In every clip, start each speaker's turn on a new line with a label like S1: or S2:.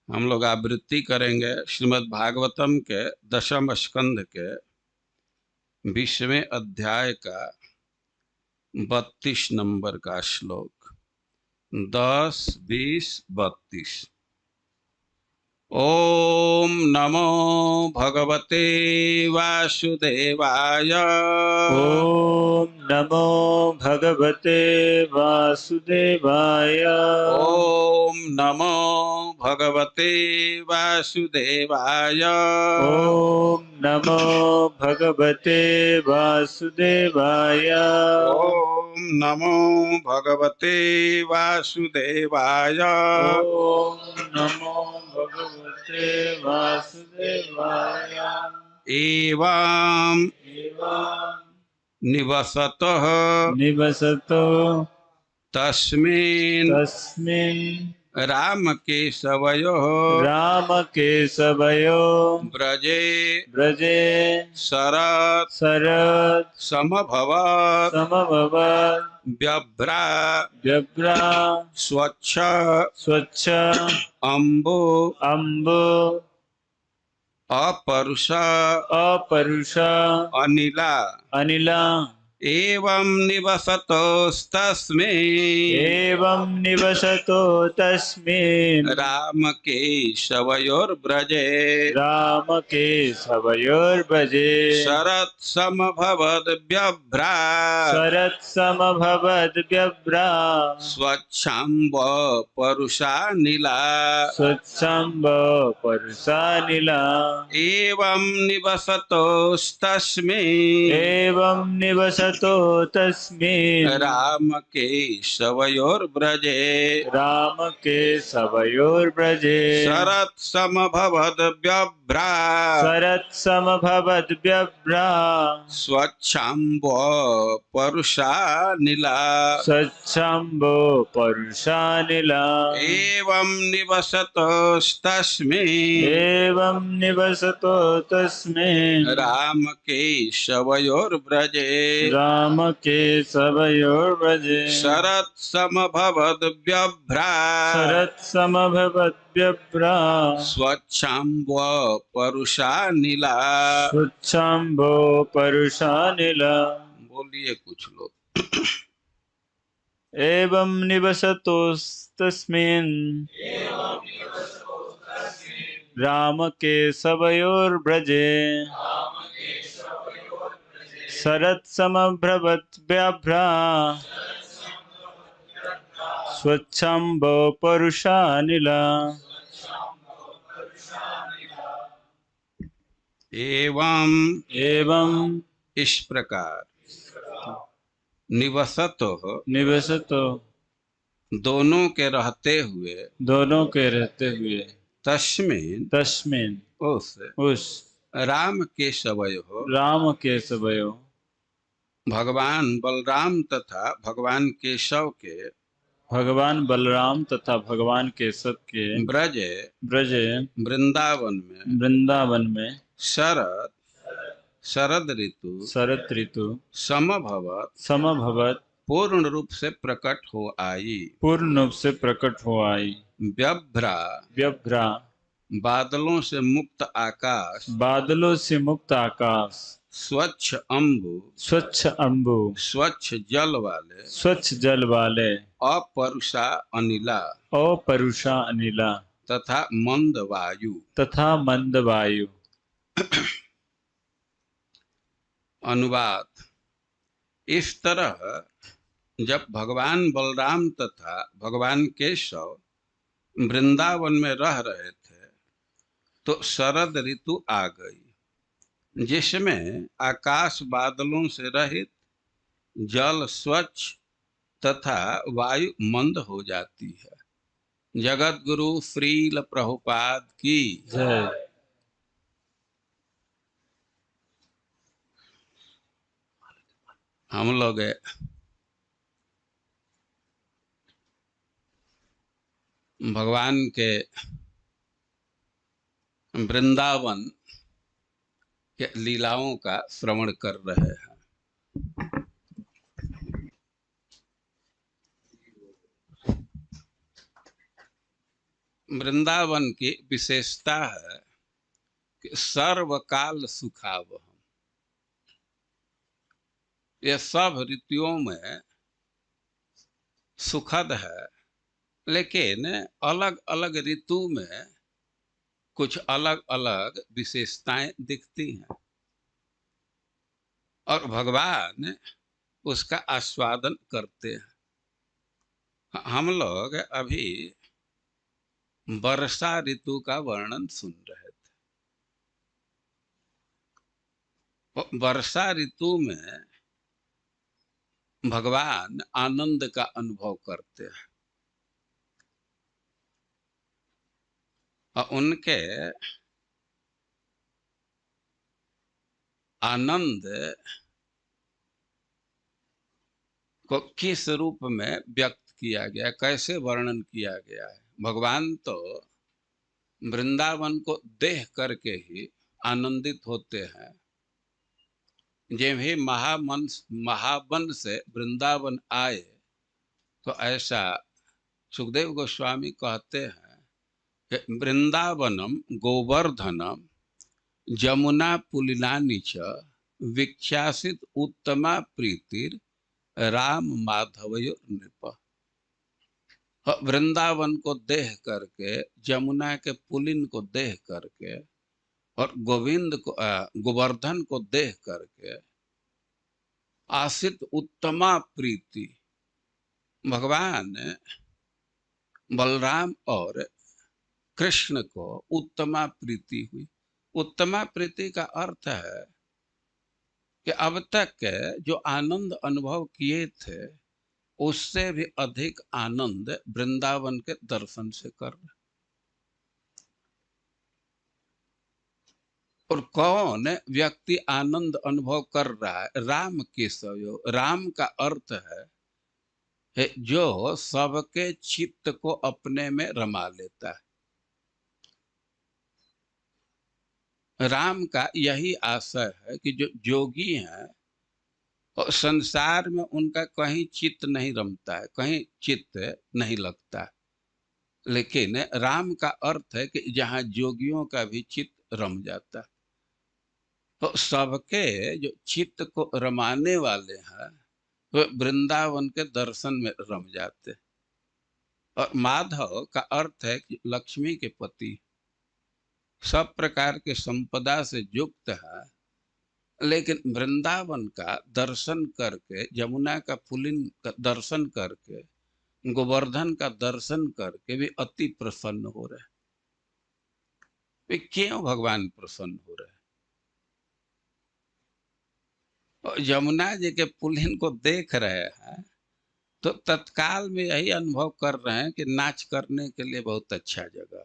S1: हम लोग आवृत्ति करेंगे श्रीमद् भागवतम के 10वें स्कंध के 20वें अध्याय का 32 नंबर का श्लोक। 10, 20, 32। ओम नमो भगवते वासुदेवाय।
S2: ओम नमो भगवते वासुदेवाय।
S1: ओम नमो भगवते वासुदेवाय।
S2: ओम नमो भगवते वासुदेवाय।
S1: ओम नमो भगवते वासुदेवाय।
S2: ओम नमो भगवते वासुदेवाय।
S1: एवं
S2: एवं
S1: निवसतः
S2: निवसतो
S1: तस्मिन्
S2: तस्मिन्
S1: रामकेशवयोः
S2: रामकेशवयोः
S1: ब्रजे
S2: ब्रजे
S1: शरत्
S2: शरत्
S1: समभवत्
S2: समभवत्
S1: व्यभ्रा
S2: व्यभ्रा
S1: स्वच्छ
S2: स्वच्छ
S1: अम्बु
S2: अम्बु
S1: अपरुषा
S2: अपरुषा
S1: अनिला।
S2: अनिला।
S1: एवं निवसतोस्तस्मिन्
S2: एवं निवसतो तस्मिन्
S1: रामकेशवयोर्ब्रजे
S2: रामकेशवयोर्ब्रजे
S1: शरत् समभवद् व्यभ्रा
S2: शरत् समभवद् व्यभ्रा
S1: स्वच्छाम्ब परुषा नीला।
S2: स्वच्छाम्ब परुषा नीला।
S1: एवं निवसतोस्तस्मिन्
S2: एवं निवसतो तस्मिन्
S1: रामकेशवयोर्ब्रजे
S2: रामकेशवयोर्ब्रजे
S1: शरत् समभवद् व्यभ्रा
S2: शरत् समभवद् व्यभ्रा
S1: स्वच्छाम्ब परुषा नीला।
S2: स्वच्छाम्बो परुषा नीला।
S1: एवं निवसतोस्तस्मिन्
S2: एवं निवसतो तस्मिन्
S1: रामकेशवयोर्ब्रजे
S2: रामकेशवयोर्ब्रजे
S1: शरत् समभवद् व्यभ्रा
S2: शरत् समभवद् व्यभ्रा
S1: स्वच्छाम्ब परुषा नीला।
S2: स्वच्छाम्बो परुषा नीला।
S1: बोलिए कुछ लोग।
S2: एवं निवसतोस्तस्मिन् रामकेशवयोर्ब्रजे शरत् समभवद् व्यभ्रा स्वच्छाम्बो परुषा नीला।
S1: एवं
S2: एवं
S1: इस प्रकार निवसतो
S2: निवसतो
S1: दोनों के रहते हुए
S2: दोनों के रहते हुए
S1: तस्मिन्
S2: तस्मिन् उस
S1: राम केशवयो
S2: रामकेशवयो
S1: भगवान बलराम तथा भगवान केशव के
S2: भगवान बलराम तथा भगवान केशव के
S1: ब्रज
S2: वृंदावन में
S1: शरद ऋतु
S2: समभवत
S1: पूर्ण रूप से प्रकट हो आई।
S2: पूर्ण रूप से प्रकट हो आई।
S1: व्यभ्रा बादलों से मुक्त आकाश स्वच्छ अम्बु स्वच्छ जल वाले अपरुषा
S2: अनिला
S1: तथा मंद
S2: वायु।
S1: अनुवाद। इस तरह जब भगवान बलराम तथा भगवान केशव वृंदावन में रह रहे थे तो शरद ऋतु आ गई, जिसमें आकाश बादलों से रहित, जल स्वच्छ तथा वायु मंद हो जाती है। जगत गुरु श्रील प्रभुपाद की
S2: जय।
S1: हम लोग भगवान के वृंदावन के लीलाओं का श्रवण कर रहे हैं। वृंदावन की विशेषता है कि सर्वकाल सुखावह। यह सब ऋतुओं में सुखद है, लेकिन अलग अलग ऋतु में कुछ अलग अलग विशेषताएं दिखती हैं और भगवान उसका आस्वादन करते हैं। हम लोग अभी वर्षा ऋतु का वर्णन सुन रहे थे। वर्षा ऋतु में भगवान आनंद का अनुभव करते हैं और उनके आनंद को किस रूप में व्यक्त किया गया, कैसे वर्णन किया गया है। भगवान तो वृंदावन को देख करके ही आनंदित होते हैं। जब ही महावन से वृंदावन आए तो ऐसा सुखदेव गोस्वामी कहते हैं कि वृंदावनम गोवर्धनम जमुना पुलिनानि च विख्यासित उत्तमा प्रीतिर राम माधवयो नृप। वृंदावन को देख करके, जमुना के पुलिन को देख करके और गोवर्धन को देख करके आसित उत्तमा प्रीति, भगवान बलराम और कृष्ण को उत्तमा प्रीति हुई। उत्तमा प्रीति का अर्थ है कि अब तक के जो आनंद अनुभव किए थे उससे भी अधिक आनंद वृंदावन के दर्शन से कर रहे। और कौन व्यक्ति आनंद अनुभव कर रहा है? राम केशव। राम का अर्थ है जो सबके चित्त को अपने में रमा लेता है। राम का यही आशय है कि जो योगी हैं और संसार में उनका कहीं चित्त नहीं रमता है, कहीं चित्त नहीं लगता है, लेकिन राम का अर्थ है कि जहाँ योगियों का भी चित्त रम जाता है। तो सबके जो चित्त को रमाने वाले हैं वो वृंदावन के दर्शन में रम जाते हैं। और माधव का अर्थ है कि लक्ष्मी के पति, सब प्रकार के संपदा से युक्त है, लेकिन वृंदावन का दर्शन करके, जमुना का पुलिन का दर्शन करके, गोवर्धन का दर्शन करके भी अति प्रसन्न हो रहे। वे क्यों भगवान प्रसन्न हो रहे? और यमुना जी के पुलिन को देख रहे हैं तो तत्काल में यही अनुभव कर रहे हैं कि नाच करने के लिए बहुत अच्छा जगह।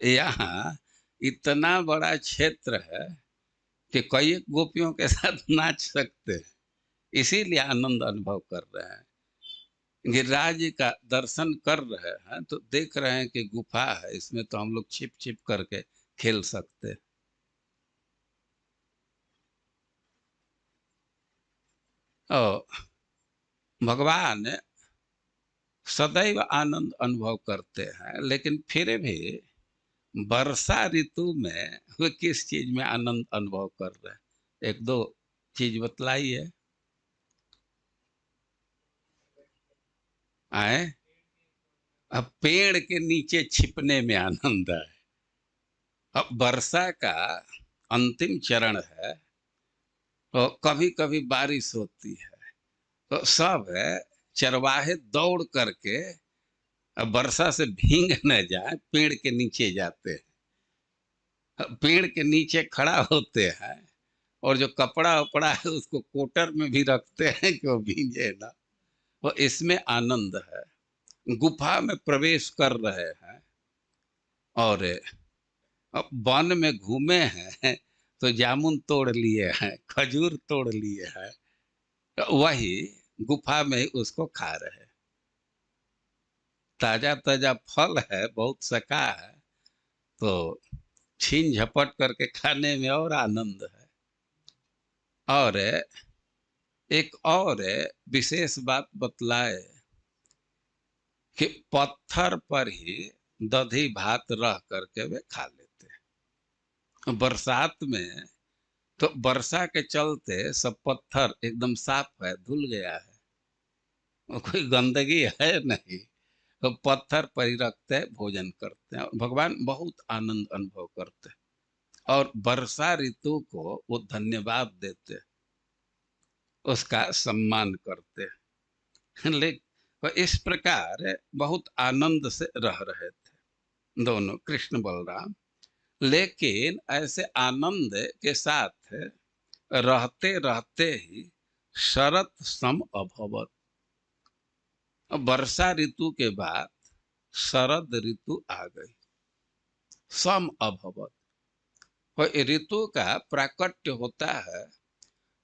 S1: यहाँ इतना बड़ा क्षेत्र है कि कई गोपियों के साथ नाच सकते हैं, इसीलिए आनंद अनुभव कर रहे हैं। गिरिराज जी का दर्शन कर रहे हैं तो देख रहे हैं कि गुफा है, इसमें तो हम लोग छिप छिप करके खेल सकते हैं। और भगवान सदैव आनंद अनुभव करते हैं, लेकिन फिर भी वर्षा ऋतु में वो किस चीज में आनंद अनुभव कर रहे हैं? एक दो चीज बतलाइए। आए, अब पेड़ के नीचे छिपने में आनंद है। अब वर्षा का अंतिम चरण है तो कभी कभी बारिश होती है तो सब चरवाहे दौड़ करके, अब वर्षा से भीग न जाए, पेड़ के नीचे जाते हैं। पेड़ के नीचे खड़ा होते हैं और जो कपड़ा वपड़ा है उसको कोटर में भी रखते हैं कि वो भीगे ना। वो इसमें आनंद है। गुफा में प्रवेश कर रहे हैं और अब वन में घूमे हैं तो जामुन तोड़ लिए हैं, खजूर तोड़ लिए हैं, वही गुफा में उसको खा रहे हैं। ताजा ताजा फल है, बहुत सका है, तो छीन झपट करके खाने में और आनंद है। और एक और विशेष बात बतलाए कि पत्थर पर ही दधी भात रह करके वे खा लेते हैं। बरसात में तो वर्षा के चलते सब पत्थर एकदम साफ है, धुल गया है, और कोई गंदगी है नहीं, तो पत्थर पर ही रखते हैं, भोजन करते हैं, और भगवान बहुत आनंद अनुभव करते हैं, और वर्षा ऋतु को वो धन्यवाद देते हैं, उसका सम्मान करते हैं। लेकिन इस प्रकार बहुत आनंद से रह रहे थे दोनों कृष्ण बलराम। लेकिन ऐसे आनंद के साथ रहते रहते ही शरत सम अभवत। वर्षा ऋतु के बाद शरद ऋतु आ गई। सम अभवत, कोई ऋतु का प्राकट्य होता है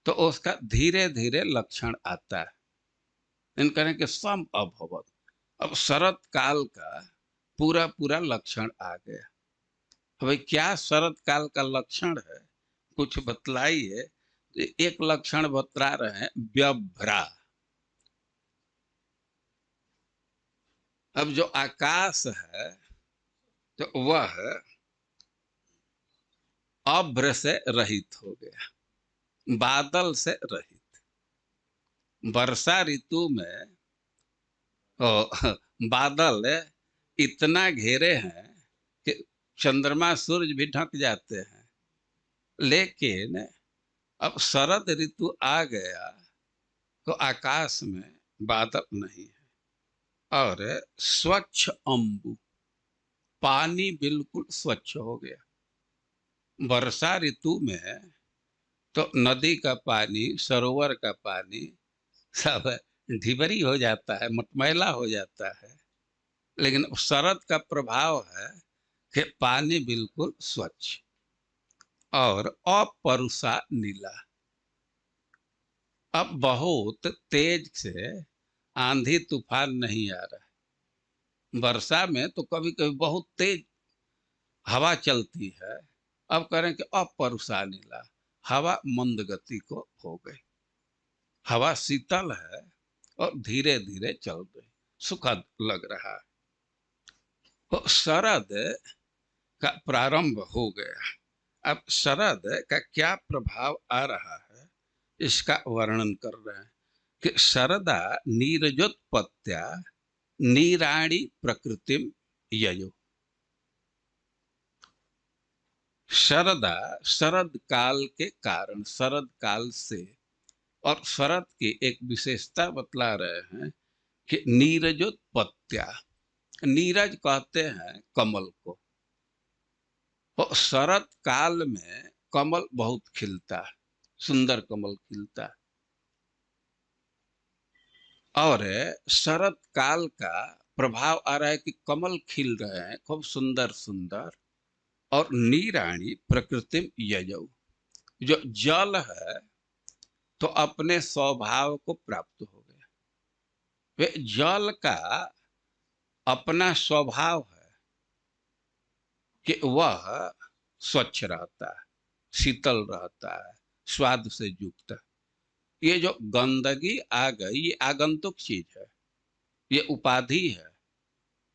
S1: तो उसका धीरे धीरे लक्षण आता है। इन करें कि सम अभवत, अब शरद काल का पूरा पूरा लक्षण आ गया। भाई क्या शरद काल का लक्षण है, कुछ बतलाइए। एक लक्षण बतला रहे हैं, व्यभ्रा। अब जो आकाश है तो वह अभ्र से रहित हो गया, बादल से रहित। वर्षा ऋतु में बादल इतना घेरे हैं कि चंद्रमा सूरज भी ढक जाते हैं। लेकिन अब शरद ऋतु आ गया तो आकाश में बादल नहीं है, और स्वच्छ अम्बु, पानी बिल्कुल स्वच्छ हो गया। वर्षा ऋतु में तो नदी का पानी, सरोवर का पानी सब ढिबरी हो जाता है, मटमैला हो जाता है। लेकिन शरद का प्रभाव है कि पानी बिल्कुल स्वच्छ और अपरुषा नीला। अब बहुत तेज से आंधी तूफान नहीं आ रहा है। वर्षा में तो कभी कभी बहुत तेज हवा चलती है, अब करें कि अपरुषा नीला, हवा मंद गति को हो गई, हवा शीतल है और धीरे धीरे चल रही, सुखद लग रहा है। तो शरद का प्रारंभ हो गया। अब शरद का क्या प्रभाव आ रहा है, इसका वर्णन कर रहे हैं कि शरदा नीरजोत्पत्त्या नीराणि प्रकृतिम ययो। शरदा, शरद काल के कारण, शरद काल से, और शरद की एक विशेषता बतला रहे हैं कि नीरजोत्पत्त्या, नीरज कहते हैं कमल को, और शरद काल में कमल बहुत खिलता है, सुंदर कमल खिलता है। और शरद काल का प्रभाव आ रहा है कि कमल खिल रहे हैं खूब सुंदर सुंदर, और नीराणी प्रकृतिम यजौ, जो जल है तो अपने स्वभाव को प्राप्त हो गया। वे जल का अपना स्वभाव है कि वह स्वच्छ रहता है, शीतल रहता है, स्वाद से युक्त है। ये जो गंदगी आ गई, ये आगंतुक चीज है, ये उपाधि है,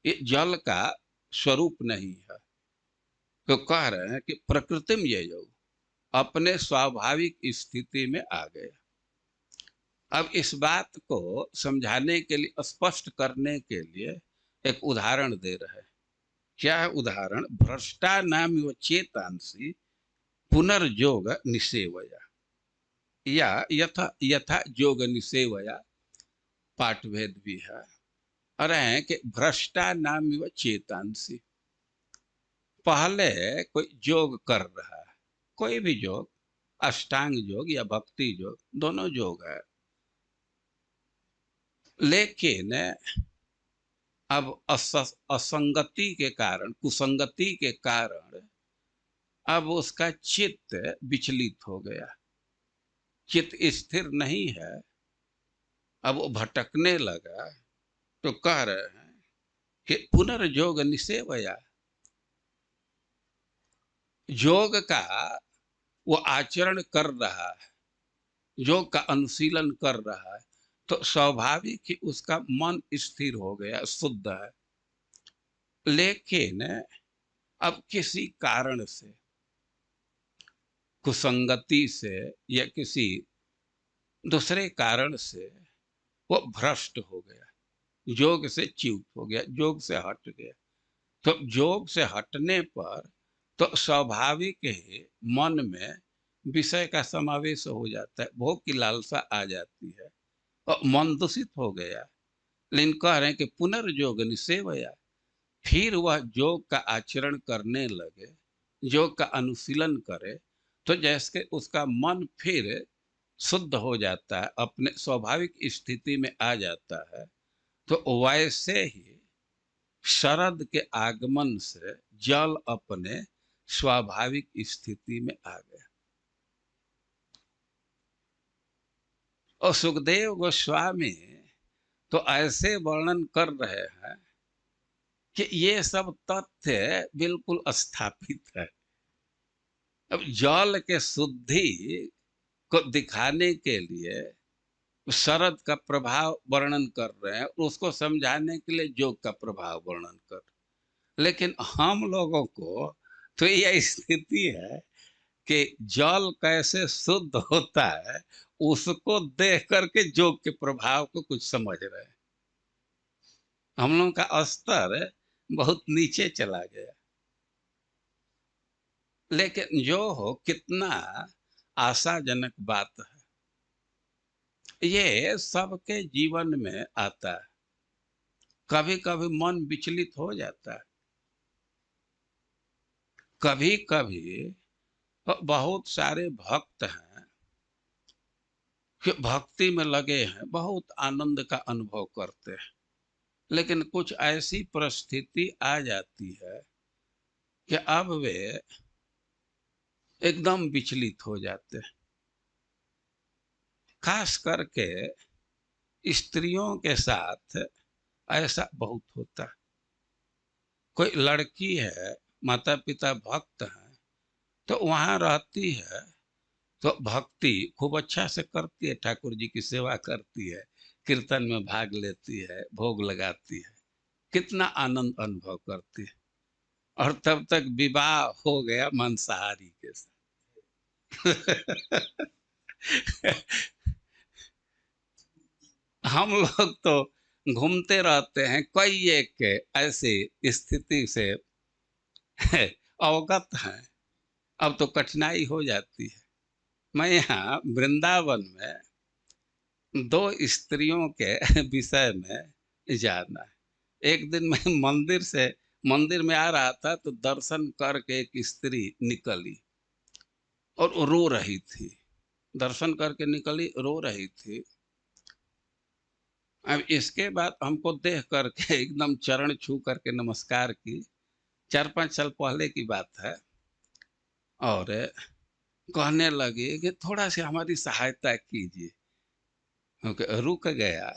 S1: ये जल का स्वरूप नहीं है। तो कह रहे हैं कि प्रकृतिम ये जो अपने स्वाभाविक स्थिति में आ गया। अब इस बात को समझाने के लिए, स्पष्ट करने के लिए एक उदाहरण दे रहे हैं। क्या है उदाहरण? भ्रष्टा नाम व चेतांसी पुनर्योग निसेवया, या यथा यथा योग निसेवया, पाठभेद भी है। अरे हैं कि भ्रष्टा नाम व चेतांसी, पहले कोई योग कर रहा है, कोई भी योग, अष्टांग योग या भक्ति योग, दोनों योग है। लेकिन अब असंगति के कारण, कुसंगति के कारण अब उसका चित्त विचलित हो गया, चित्त स्थिर नहीं है, अब वो भटकने लगा। तो कह रहे हैं कि पुनर्योग निसेवया, योग का वो आचरण कर रहा है, योग का अनुशीलन कर रहा है, तो स्वाभाविक ही उसका मन स्थिर हो गया, शुद्ध है। लेकिन अब किसी कारण से, कुसंगति से या किसी दूसरे कारण से वो भ्रष्ट हो गया, योग से च्युत हो गया, योग से हट गया। तो योग से हटने पर तो स्वाभाविक ही मन में विषय का समावेश हो जाता है, भोग की लालसा आ जाती है और मन दूषित हो गया। लेकिन कह रहे हैं कि पुनर्योग निसेवया, फिर वह योग का आचरण करने लगे, योग का अनुशीलन करे, तो जैसे उसका मन फिर शुद्ध हो जाता है, अपने स्वाभाविक स्थिति में आ जाता है। तो वैसे ही शरद के आगमन से जल अपने स्वाभाविक स्थिति में आ गया। और सुखदेव गोस्वामी तो ऐसे वर्णन कर रहे हैं कि ये सब तथ्य बिल्कुल स्थापित है। अब जल के शुद्धि को दिखाने के लिए शरद का प्रभाव वर्णन कर रहे हैं, उसको समझाने के लिए योग का प्रभाव वर्णन कर। लेकिन हम लोगों को तो यह स्थिति है कि जल कैसे शुद्ध होता है उसको देख करके योग के प्रभाव को कुछ समझ रहे हैं। हम लोगों का स्तर बहुत नीचे चला गया। लेकिन जो हो, कितना आशाजनक बात है, ये सबके जीवन में आता है। कभी कभी मन विचलित हो जाता है, कभी कभी बहुत सारे भक्त हैं कि भक्ति में लगे हैं, बहुत आनंद का अनुभव करते हैं, लेकिन कुछ ऐसी परिस्थिति आ जाती है कि अब वे एकदम विचलित हो जाते हैं। खास करके स्त्रियों के साथ ऐसा बहुत होता है। कोई लड़की है, माता पिता भक्त हैं, तो वहां रहती है, तो भक्ति खूब अच्छा से करती है, ठाकुर जी की सेवा करती है, कीर्तन में भाग लेती है, भोग लगाती है, कितना आनंद अनुभव करती है। और तब तक विवाह हो गया मांसाहारी के साथ। हम लोग तो घूमते रहते हैं, कई एक ऐसी स्थिति से अवगत हैं। अब तो कठिनाई हो जाती है। मैं यहाँ वृंदावन में दो स्त्रियों के विषय में जाना है। एक दिन मैं मंदिर में आ रहा था, तो दर्शन करके एक स्त्री निकली और रो रही थी। दर्शन करके निकली, रो रही थी। अब इसके बाद हमको देख करके एकदम चरण छू करके नमस्कार की। 4-5 साल पहले की बात है। और कहने लगी कि थोड़ा सी हमारी सहायता कीजिए। रुक गया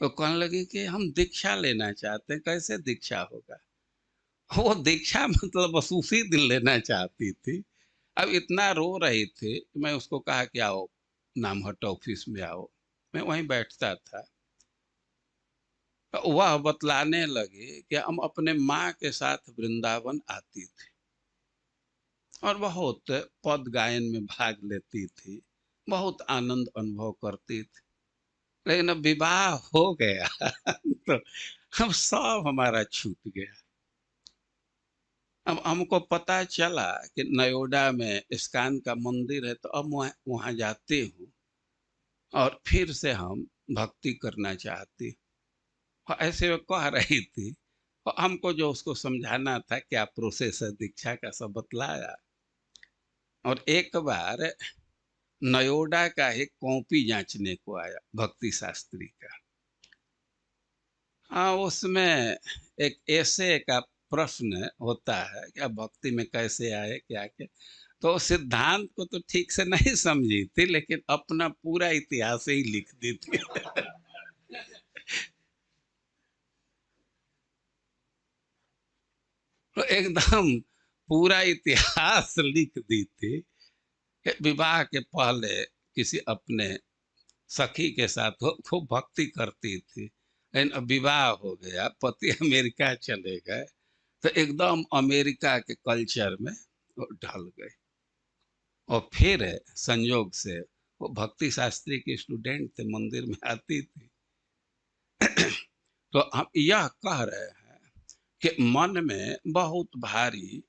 S1: तो कहने लगी कि हम दीक्षा लेना चाहते हैं। कैसे दीक्षा होगा? वो दीक्षा मतलब बस उसी दिन लेना चाहती थी। अब इतना रो रही थी कि मैं उसको कहा कि आओ नामहट्ट ऑफिस में आओ। मैं वहीं बैठता था। वह बतलाने लगी कि हम अपने माँ के साथ वृंदावन आती थी और बहुत पद गायन में भाग लेती थी, बहुत आनंद अनुभव करती थी। लेकिन अब विवाह हो गया तो हम सब हमारा छूट गया। अब हमको पता चला कि नयोडा में इस्कॉन का मंदिर है, तो अब वहाँ जाती हूँ और फिर से हम भक्ति करना चाहती हूँ। और ऐसे वो कह रही थी और हमको जो उसको समझाना था, क्या प्रोसेस है दीक्षा का, सब बतलाया। और एक बार नयोडा का एक कॉपी जांचने को आया भक्ति शास्त्री का। हाँ, उसमें एक ऐसे का प्रश्न होता है कि आप भक्ति में कैसे आए, क्या क्या। तो सिद्धांत को तो ठीक से नहीं समझी थी, लेकिन अपना पूरा इतिहास ही लिख दी थी। तो एकदम पूरा इतिहास लिख दी थी कि विवाह के पहले किसी अपने सखी के साथ वो खूब भक्ति करती थी, लेकिन अब विवाह हो गया, पति अमेरिका चले गए, तो एकदम अमेरिका के कल्चर में वो ढल गए। और फिर संयोग से वो भक्ति शास्त्री की स्टूडेंट थे, मंदिर में आती थी। तो हम यह कह रहे हैं कि मन में बहुत भारी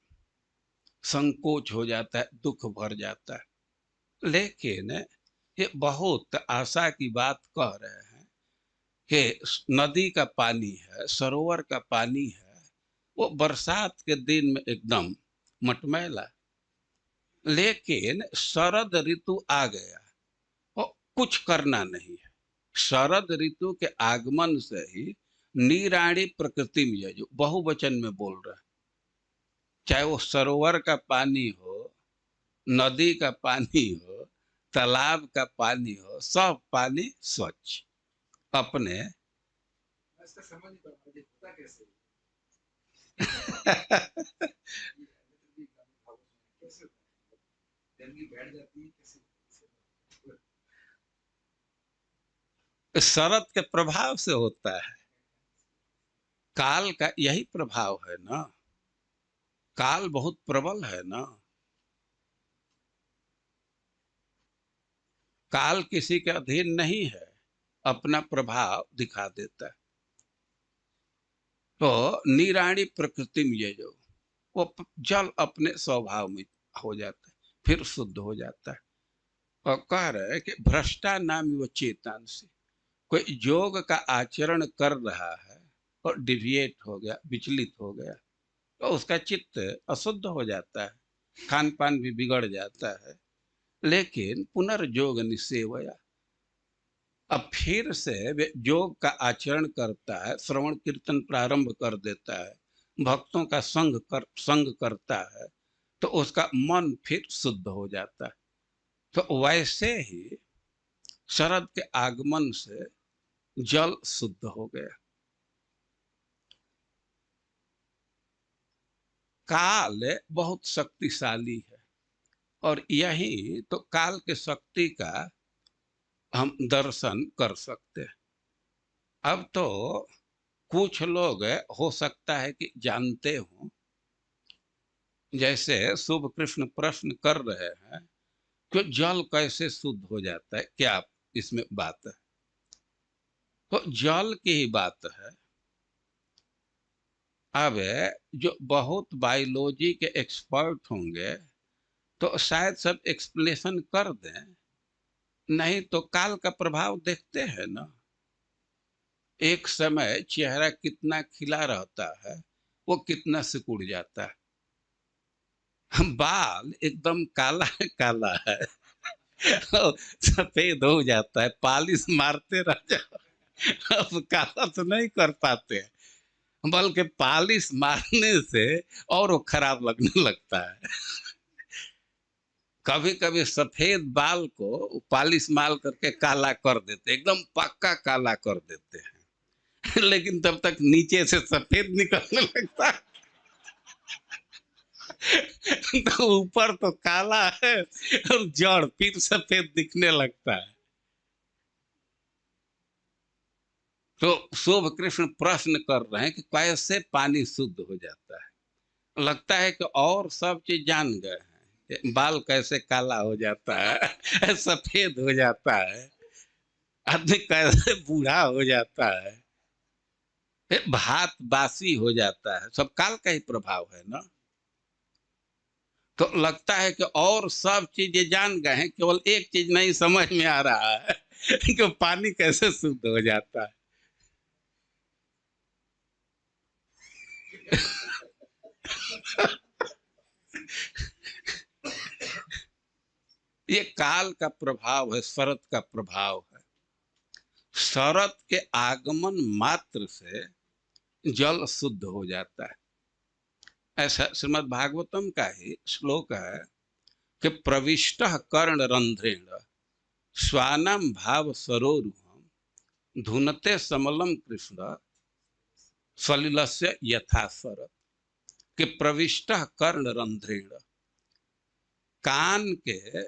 S1: संकोच हो जाता है, दुख भर जाता है। लेकिन ये बहुत आशा की बात कह रहे हैं कि नदी का पानी है, सरोवर का पानी है, वो बरसात के दिन में एकदम मटमैला, लेकिन शरद ऋतु आ गया और कुछ करना नहीं है। शरद ऋतु के आगमन से ही नीराणी प्रकृति में, जो बहुवचन में बोल रहा है, चाहे वो सरोवर का पानी हो, नदी का पानी हो, तालाब का पानी हो, सब पानी स्वच्छ अपने समझ कैसे बैठ जाती है, शरद के प्रभाव से होता है। काल का यही प्रभाव है ना, काल बहुत प्रबल है ना। काल किसी के अधीन नहीं है, अपना प्रभाव दिखा देता है। तो नीराणी प्रकृति में ये जो वो जल अपने स्वभाव में हो जाता है, फिर शुद्ध हो जाता है। और कह रहे हैं कि भ्रष्टा नाम वो चेतन से, कोई योग का आचरण कर रहा है और डिविएट हो गया, विचलित हो गया, तो उसका चित्त अशुद्ध हो जाता है, खान पान भी बिगड़ जाता है। लेकिन पुनर्योग निसेवया, अब फिर से वे योग का आचरण करता है, श्रवण कीर्तन प्रारंभ कर देता है, भक्तों का संग करता है, तो उसका मन फिर शुद्ध हो जाता है। तो वैसे ही शरद के आगमन से जल शुद्ध हो गया। काल बहुत शक्तिशाली है, और यही तो काल के शक्ति का हम दर्शन कर सकते हैं। अब तो कुछ लोग हो सकता है कि जानते हो, जैसे शुभ कृष्ण प्रश्न कर रहे हैं कि जल कैसे शुद्ध हो जाता है, क्या इसमें बात है? तो जल की ही बात है। अब जो बहुत बायोलॉजी के एक्सपर्ट होंगे तो शायद सब एक्सप्लेनेशन कर दें, नहीं तो काल का प्रभाव देखते हैं ना। एक समय चेहरा कितना खिला रहता है, वो कितना सिकुड़ जाता है। बाल एकदम काला काला है, सफेद हो जाता है, पालिश मारते रह जाओ, अब काला तो नहीं कर पाते हैं, बल्कि पालिश मारने से और वो खराब लगने लगता है। कभी कभी सफेद बाल को पालिश मार करके काला कर देते, एकदम पक्का काला कर देते हैं, लेकिन तब तक नीचे से सफेद निकलने लगता है। तो ऊपर तो काला है और जड़ फिर सफेद दिखने लगता है। तो शुभ कृष्ण प्रश्न कर रहे हैं कि कैसे पानी शुद्ध हो जाता है। लगता है कि और सब चीज जान गए हैं, बाल कैसे काला हो जाता है, सफेद हो जाता है, आदमी कैसे बूढ़ा हो जाता है, भात बासी हो जाता है, सब काल का ही प्रभाव है ना। तो लगता है कि और सब चीजें जान गए हैं, केवल एक चीज नहीं समझ में आ रहा है कि पानी कैसे शुद्ध हो जाता है। ये काल का प्रभाव है, शरद का प्रभाव है। शरद के आगमन मात्र से जल शुद्ध हो जाता है। ऐसा श्रीमद् भागवतम का ही श्लोक है कि प्रविष्ट कर्ण रंध्रेण स्वानम भाव सरोरुहम धुनते समलम कृष्ण सलिलस्य यथा शरद, कि प्रविष्ट कर्ण रंध्रेण, कान के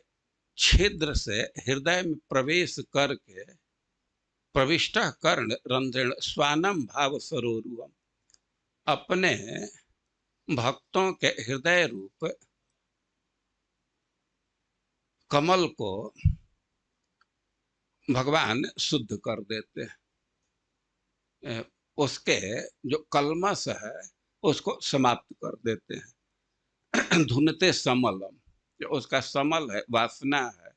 S1: छिद्र से हृदय में प्रवेश करके प्रविष्ट कर्ण रंध्रेण स्वानम भाव सरोरुहम, अपने भक्तों के हृदय रूप कमल को भगवान शुद्ध कर देते हैं, उसके जो कलमश है उसको समाप्त कर देते हैं। धुनते समलम, जो उसका समल है, वासना है,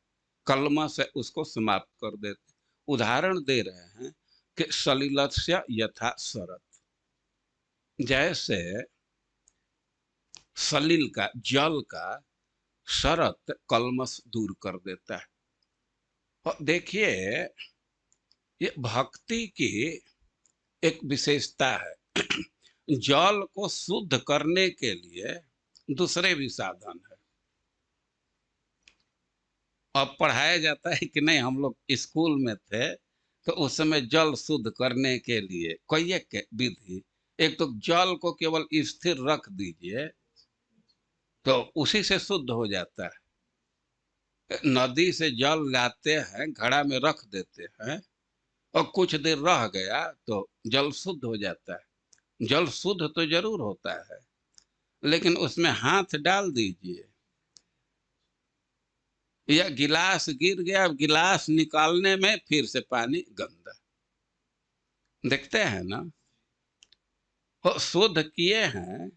S1: कलमश है, उसको समाप्त कर देते। उदाहरण दे रहे हैं कि सलिलस्य यथा सरत, जैसे सलिल का, जल का शरत कलमश दूर कर देता है। और देखिए, ये भक्ति की एक विशेषता है। जल को शुद्ध करने के लिए दूसरे भी साधन है। अब पढ़ाया जाता है कि नहीं, हम लोग स्कूल में थे तो उस समय जल शुद्ध करने के लिए कई एक विधि। एक तो जल को केवल स्थिर रख दीजिए तो उसी से शुद्ध हो जाता है। नदी से जल लाते हैं, घड़ा में रख देते हैं और कुछ देर रह गया तो जल शुद्ध हो जाता है। जल शुद्ध तो जरूर होता है, लेकिन उसमें हाथ डाल दीजिए या गिलास गिर गया, अब गिलास निकालने में फिर से पानी गंदा। देखते हैं ना, वो शुद्ध किए हैं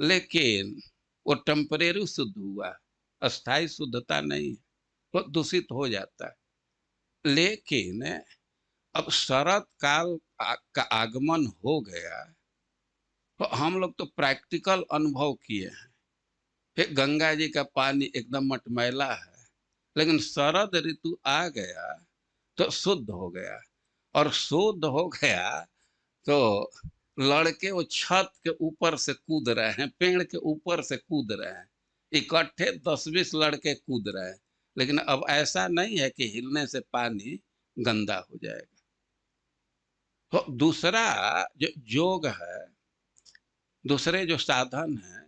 S1: लेकिन वो टेम्परेरी शुद्ध हुआ, अस्थाई शुद्धता नहीं है, वो दूषित हो जाता है। लेकिन अब शरत काल का आगमन हो गया तो हम लोग तो प्रैक्टिकल अनुभव किए हैं। फिर गंगा जी का पानी एकदम मटमैला है, लेकिन शरद ऋतु आ गया तो शुद्ध हो गया। और शुद्ध हो गया तो लड़के वो छत के ऊपर से कूद रहे हैं, पेड़ के ऊपर से कूद रहे हैं, इकट्ठे 10-20 लड़के कूद रहे हैं। लेकिन अब ऐसा नहीं है कि हिलने से पानी गंदा हो जाएगा। तो दूसरा जो योग है, दूसरे जो साधन है,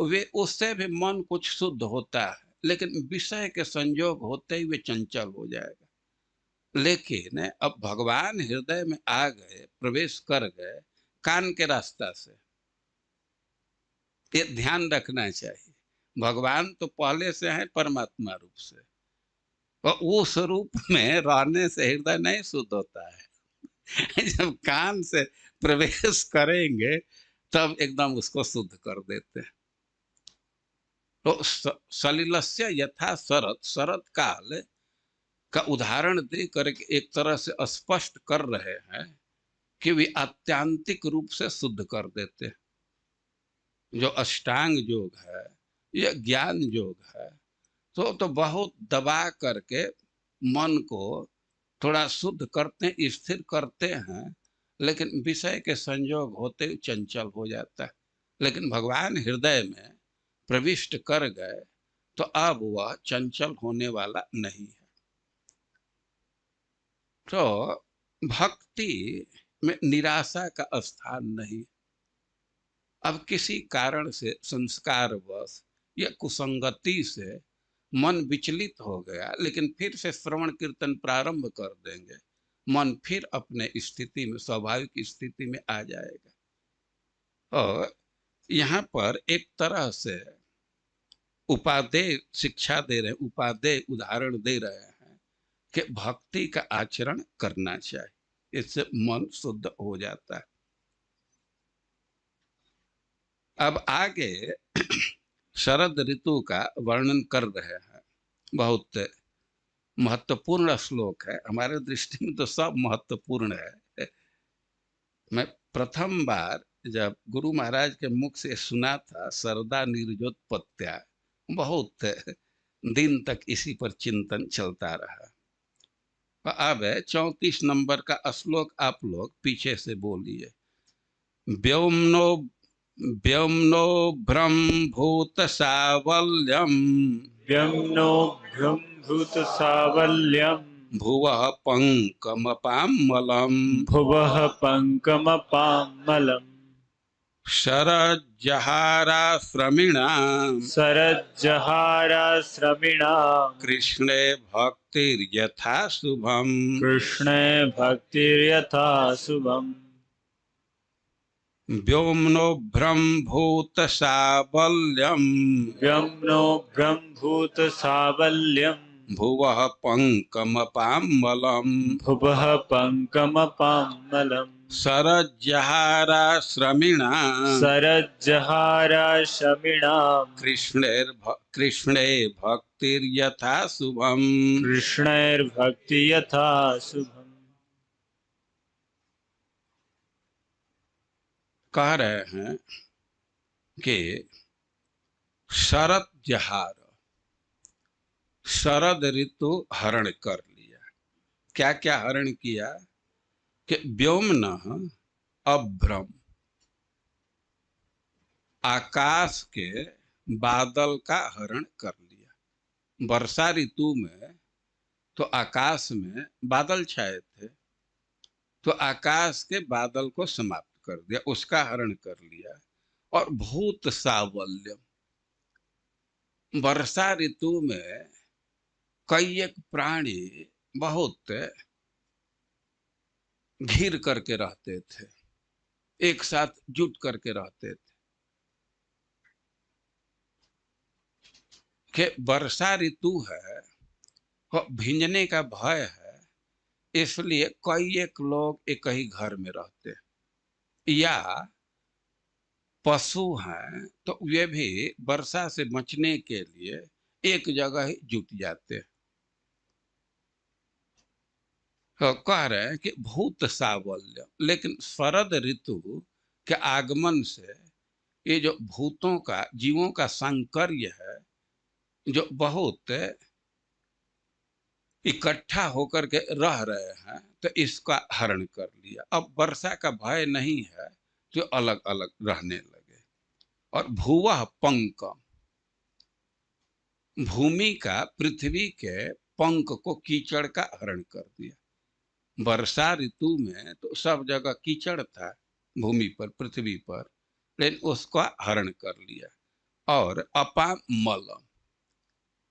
S1: वे उससे भी मन कुछ शुद्ध होता है, लेकिन विषय के संयोग होते ही वे चंचल हो जाएगा। लेकिन अब भगवान हृदय में आ गए, प्रवेश कर गए कान के रास्ता से। ये ध्यान रखना चाहिए, भगवान तो पहले से है परमात्मा रूप से, और उस रूप में रहने से हृदय नहीं शुद्ध होता है। जब कान से प्रवेश करेंगे तब एकदम उसको शुद्ध कर देते हैं। तो सलिलस्य यथा शरत, शरत काल का उदाहरण दे करके एक तरह से स्पष्ट कर रहे हैं कि वे आत्यांतिक रूप से शुद्ध कर देते हैं। जो अष्टांग योग है, यह ज्ञान योग है, तो बहुत दबा करके मन को थोड़ा शुद्ध करते हैं, स्थिर करते हैं, लेकिन विषय के संयोग होते ही चंचल हो जाता है। लेकिन भगवान हृदय में प्रविष्ट कर गए तो अब वह चंचल होने वाला नहीं है। तो भक्ति में निराशा का स्थान नहीं। अब किसी कारण से, संस्कारवश या कुसंगति से मन विचलित हो गया, लेकिन फिर से श्रवण कीर्तन प्रारंभ कर देंगे, मन फिर अपने स्थिति में, स्वाभाविक स्थिति में आ जाएगा। और यहाँ पर एक तरह से उपादेय शिक्षा दे रहे, उपादेय उदाहरण दे रहे हैं कि भक्ति का आचरण करना चाहिए, इससे मन शुद्ध हो जाता है। अब आगे शरद ऋतु का वर्णन कर रहे हैं। बहुत महत्वपूर्ण श्लोक है, हमारे दृष्टि में तो सब महत्वपूर्ण है। मैं प्रथम बार जब गुरु महाराज के मुख से सुना था, सरदा निर्जोत्पत्त्या, बहुत दिन तक इसी पर चिंतन चलता रहा। अब 34 नंबर का श्लोक आप लोग पीछे से बोलिए। व्योम्नो व्योम्नो भ्रमभूत सावल्यम,
S2: व्योम्नो भ्रमभूत सावल्यम,
S1: भुवः पंकमपामलम,
S2: भुवः पंकमपामलम,
S1: शरज्जहाराश्रमिणाम्
S2: शरज्जहाराश्रमिणाम्
S1: कृष्णे भक्तिर्यथा शुभम्
S2: कृष्णे भक्तिर्यथा शुभम्
S1: व्योम्नो ब्रह्मभूतसावल्यम्
S2: व्योम्नो ब्रह्मभूत सावल्यम्
S1: भुवः पङ्कमपाम्बलम्
S2: भुवः पङ्कमपाम्बलम्
S1: शरज्जहाराश्रमिणाम्
S2: शरज्जहाराश्रमिणाम्
S1: कृष्णे भक्तिर्यथा शुभम्
S2: कृष्णैर्भक्ति यथा शुभम्।
S1: कह रहे हैं कि शरद जहार, शरद ऋतु हरण कर लिया। क्या क्या हरण किया कि व्योमनः अभ्रम, आकाश के बादल का हरण कर लिया। वर्षा ऋतु में तो आकाश में बादल छाए थे, तो आकाश के बादल को समाप्त कर दिया, उसका हरण कर लिया। और भूत सावल्यम, वर्षा ऋतु में कई एक प्राणी बहुत घिर करके रहते थे, एक साथ जुट करके रहते थे। कि वर्षा ऋतु है, भींजने का भय है, इसलिए कई एक लोग एक ही घर में रहते हैं। या पशु हैं तो वे भी वर्षा से बचने के लिए एक जगह ही जुट जाते हैं। तो कह रहे हैं कि भूत सावल्य, लेकिन शरद ऋतु के आगमन से ये जो भूतों का, जीवों का सांकर्य है, जो बहुत इकट्ठा होकर के रह रहे हैं, तो इसका हरण कर लिया। अब वर्षा का भय नहीं है तो अलग अलग रहने लगे। और भुवः पंकम, भूमि का, पृथ्वी के पंख को, कीचड़ का हरण कर दिया। वर्षा ऋतु में तो सब जगह कीचड़ था भूमि पर, पृथ्वी पर, लेकिन उसका हरण कर लिया। और अपामलम,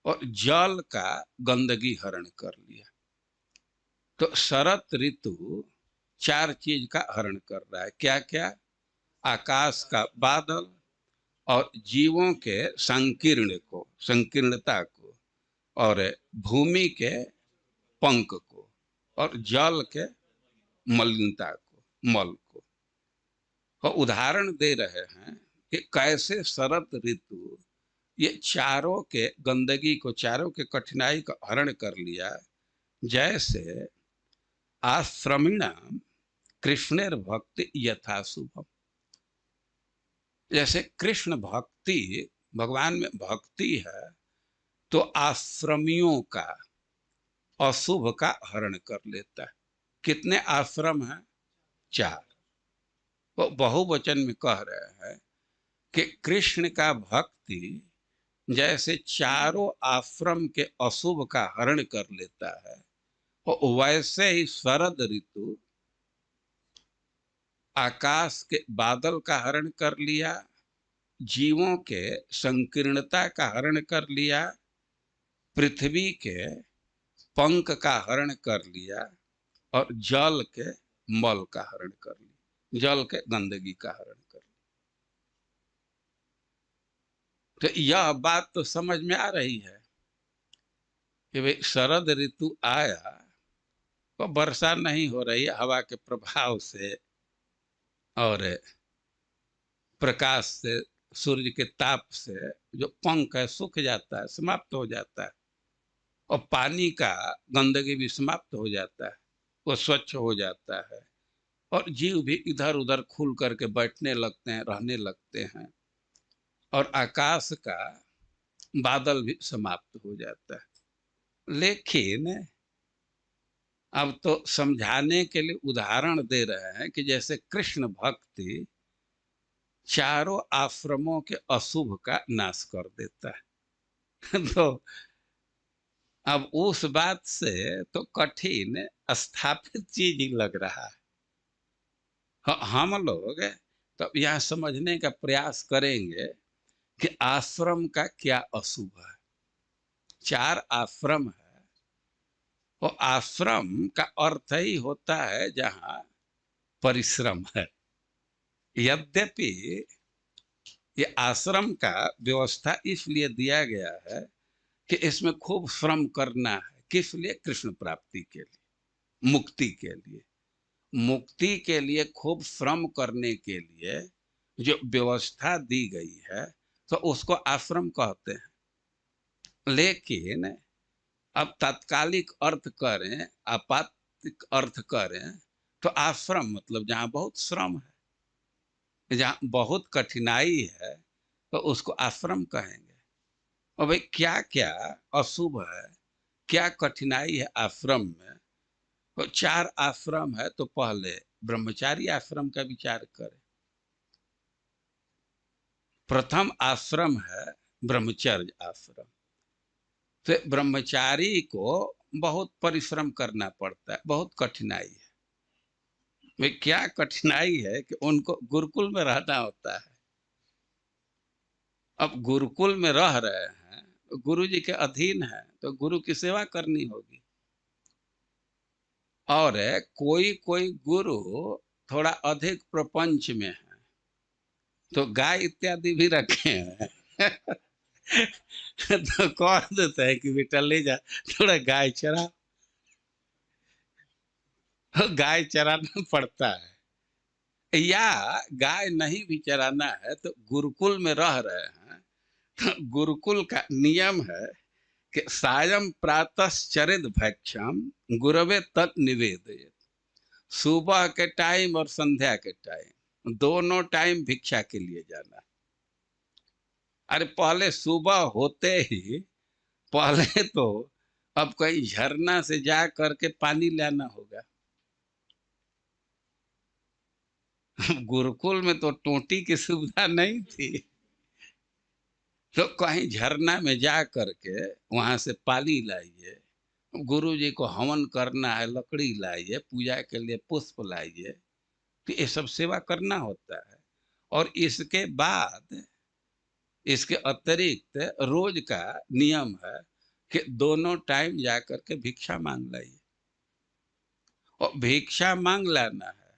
S1: और जल का गंदगी हरण कर लिया। तो शरद ऋतु चार चीज का हरण कर रहा है। क्या क्या? आकाश का बादल, और जीवों के संकीर्ण को, संकीर्णता को, और भूमि के पंख को, और जल के मलिनता को, मल को। और उदाहरण दे रहे हैं कि कैसे शरद ऋतु ये चारों के गंदगी को, चारों के कठिनाई का हरण कर लिया। जैसे आश्रमिणाम कृष्णेर भक्ति यथा शुभम, जैसे कृष्ण भक्ति, भगवान में भक्ति है, तो आश्रमियों का, अशुभ का हरण कर लेता है। कितने आश्रम हैं? चार। वो बहुवचन में कह रहे हैं कि कृष्ण का भक्ति जैसे चारों आश्रम के अशुभ का हरण कर लेता है, और वैसे ही शरद ऋतु आकाश के बादल का हरण कर लिया, जीवों के संकीर्णता का हरण कर लिया, पृथ्वी के पंख का हरण कर लिया, और जल के मल का हरण कर लिया, जल के गंदगी का हरण कर लिया। तो यह बात तो समझ में आ रही है कि भाई शरद ऋतु आया तो वर्षा नहीं हो रही है, हवा के प्रभाव से और प्रकाश से, सूर्य के ताप से जो पंख है सूख जाता है, समाप्त हो जाता है। और पानी का गंदगी भी समाप्त हो जाता है, वो स्वच्छ हो जाता है। और जीव भी इधर उधर खुल करके बैठने लगते हैं, रहने लगते हैं। और आकाश का बादल भी समाप्त हो जाता है। लेकिन अब तो समझाने के लिए उदाहरण दे रहे हैं कि जैसे कृष्ण भक्ति चारों आश्रमों के अशुभ का नाश कर देता है। तो अब उस बात से तो कठिन स्थापित चीज ही लग रहा है। हम लोग तो यहाँ समझने का प्रयास करेंगे कि आश्रम का क्या अशुभ है। 4 आश्रम है, और आश्रम का अर्थ ही होता है जहाँ परिश्रम है। यद्यपि ये आश्रम का व्यवस्था इसलिए दिया गया है कि इसमें खूब श्रम करना है। किस लिए? कृष्ण प्राप्ति के लिए, मुक्ति के लिए। मुक्ति के लिए खूब श्रम करने के लिए जो व्यवस्था दी गई है तो उसको आश्रम कहते हैं। लेकिन अब तात्कालिक अर्थ करें, आपातिक अर्थ करें, तो आश्रम मतलब जहाँ बहुत श्रम है, जहाँ बहुत कठिनाई है, तो उसको आश्रम कहेंगे। और भाई क्या क्या अशुभ है, क्या कठिनाई है आश्रम में? तो 4 आश्रम है, तो पहले ब्रह्मचारी आश्रम का विचार करें। प्रथम आश्रम है ब्रह्मचर्य आश्रम। तो ब्रह्मचारी को बहुत परिश्रम करना पड़ता है, बहुत कठिनाई है। वे क्या कठिनाई है कि उनको गुरुकुल में रहना होता है। अब गुरुकुल में रह रहे हैं, तो गुरु जी के अधीन है, तो गुरु की सेवा करनी होगी। और कोई कोई गुरु थोड़ा अधिक प्रपंच में है, तो गाय इत्यादि भी रखे हैं तो कह देते हैं कि बेटा ले जा, थोड़ा गाय चरा। गाय चराना पड़ता है। या गाय नहीं भी चराना है तो गुरुकुल में रह रहे हैं, तो गुरुकुल का नियम है कि सायं प्रातश्चरित भक्षम गुरवे तत् निवेदयेत्। सुबह के टाइम और संध्या के टाइम दोनों टाइम भिक्षा के लिए जाना। अरे पहले सुबह होते ही पहले तो अब कहीं झरना से जा करके पानी लाना होगा। गुरुकुल में तो टोटी की सुविधा नहीं थी, तो कहीं झरना में जा करके वहां से पानी लाइए, गुरु जी को हवन करना है, लकड़ी लाइए, पूजा के लिए पुष्प लाइए, तो ये सब सेवा करना होता है। और इसके बाद इसके अतिरिक्त रोज का नियम है कि दोनों टाइम जा करके भिक्षा मांग लाइए। और भिक्षा मांग लाना है,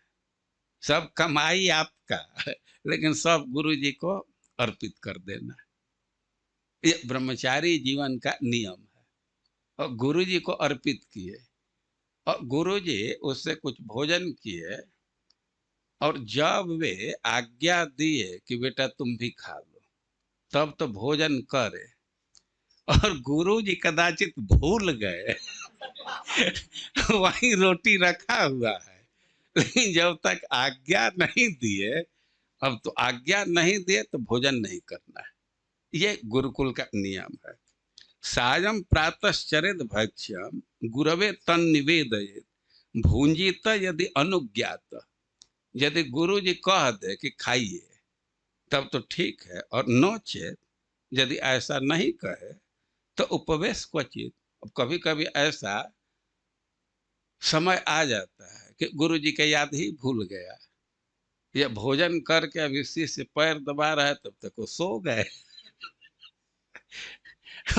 S1: सब कमाई आपका लेकिन सब गुरु जी को अर्पित कर देना है। ये ब्रह्मचारी जीवन का नियम है। और गुरु जी को अर्पित किए, और गुरु जी उससे कुछ भोजन किए, और जब वे आज्ञा दिए कि बेटा तुम भी खा लो, तब तो भोजन करे। और गुरु जी कदाचित भूल गए वहीं रोटी रखा हुआ है, लेकिन जब तक आज्ञा नहीं दिए, अब तो आज्ञा नहीं दिए तो भोजन नहीं करना है। ये गुरुकुल का नियम है। सायं प्रातश्चरित भक्ष्यम गुरवे तन निवेदयेत् भुंजित यदि अनुज्ञात। यदि गुरु जी कह दे कि खाइए तब तो ठीक है, और नोचेत यदि ऐसा नहीं कहे तो उपवेश क्वचित। अब कभी कभी ऐसा समय आ जाता है कि गुरु जी के याद ही भूल गया, या भोजन करके अभी शिष्य पैर दबा रहा है तब तक वो सो गए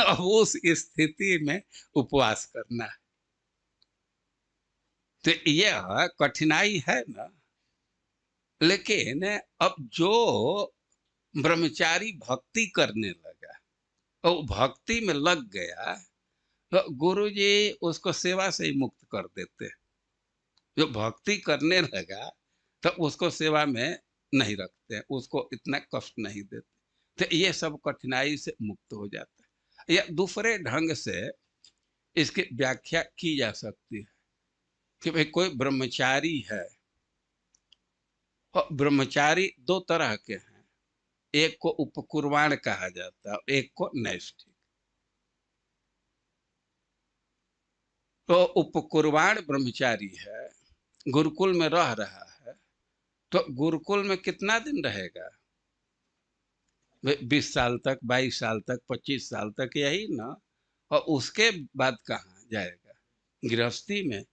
S1: अब उस स्थिति में उपवास करना है, तो यह कठिनाई है ना। लेकिन अब जो ब्रह्मचारी भक्ति करने लगा और भक्ति में लग गया, तो गुरु जी उसको सेवा से ही मुक्त कर देते। जो भक्ति करने लगा तो उसको सेवा में नहीं रखते, उसको इतना कष्ट नहीं देते, तो ये सब कठिनाई से मुक्त हो जाता है। या दूसरे ढंग से इसकी व्याख्या की जा सकती है कि भाई कोई ब्रह्मचारी है, और ब्रह्मचारी 2 तरह के हैं, एक को उपकुर्वाण कहा जाता है और एक को नैष्ठिक। तो उपकुर्वाण ब्रह्मचारी है, गुरुकुल में रह रहा है, तो गुरुकुल में कितना दिन रहेगा? 20 साल तक, 22 साल तक, 25 साल तक, यही ना। और उसके बाद कहाँ जाएगा? गृहस्थी में।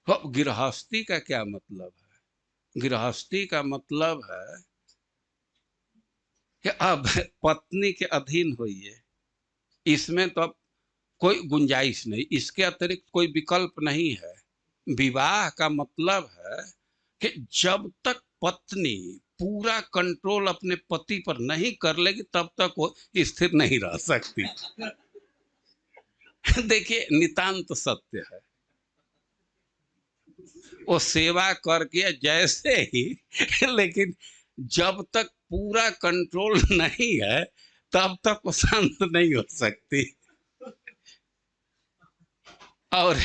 S1: तो गृहस्थी का क्या मतलब है? गृहस्थी का मतलब है कि अब पत्नी के अधीन होइए, इसमें तो अब कोई गुंजाइश नहीं, इसके अतिरिक्त कोई विकल्प नहीं है। विवाह का मतलब है कि जब तक पत्नी पूरा कंट्रोल अपने पति पर नहीं कर लेगी तब तक वो स्थिर नहीं रह सकती। देखिए नितांत सत्य है। वो सेवा करके जैसे ही लेकिन जब तक पूरा कंट्रोल नहीं है तब तक वो शांत नहीं हो सकती। और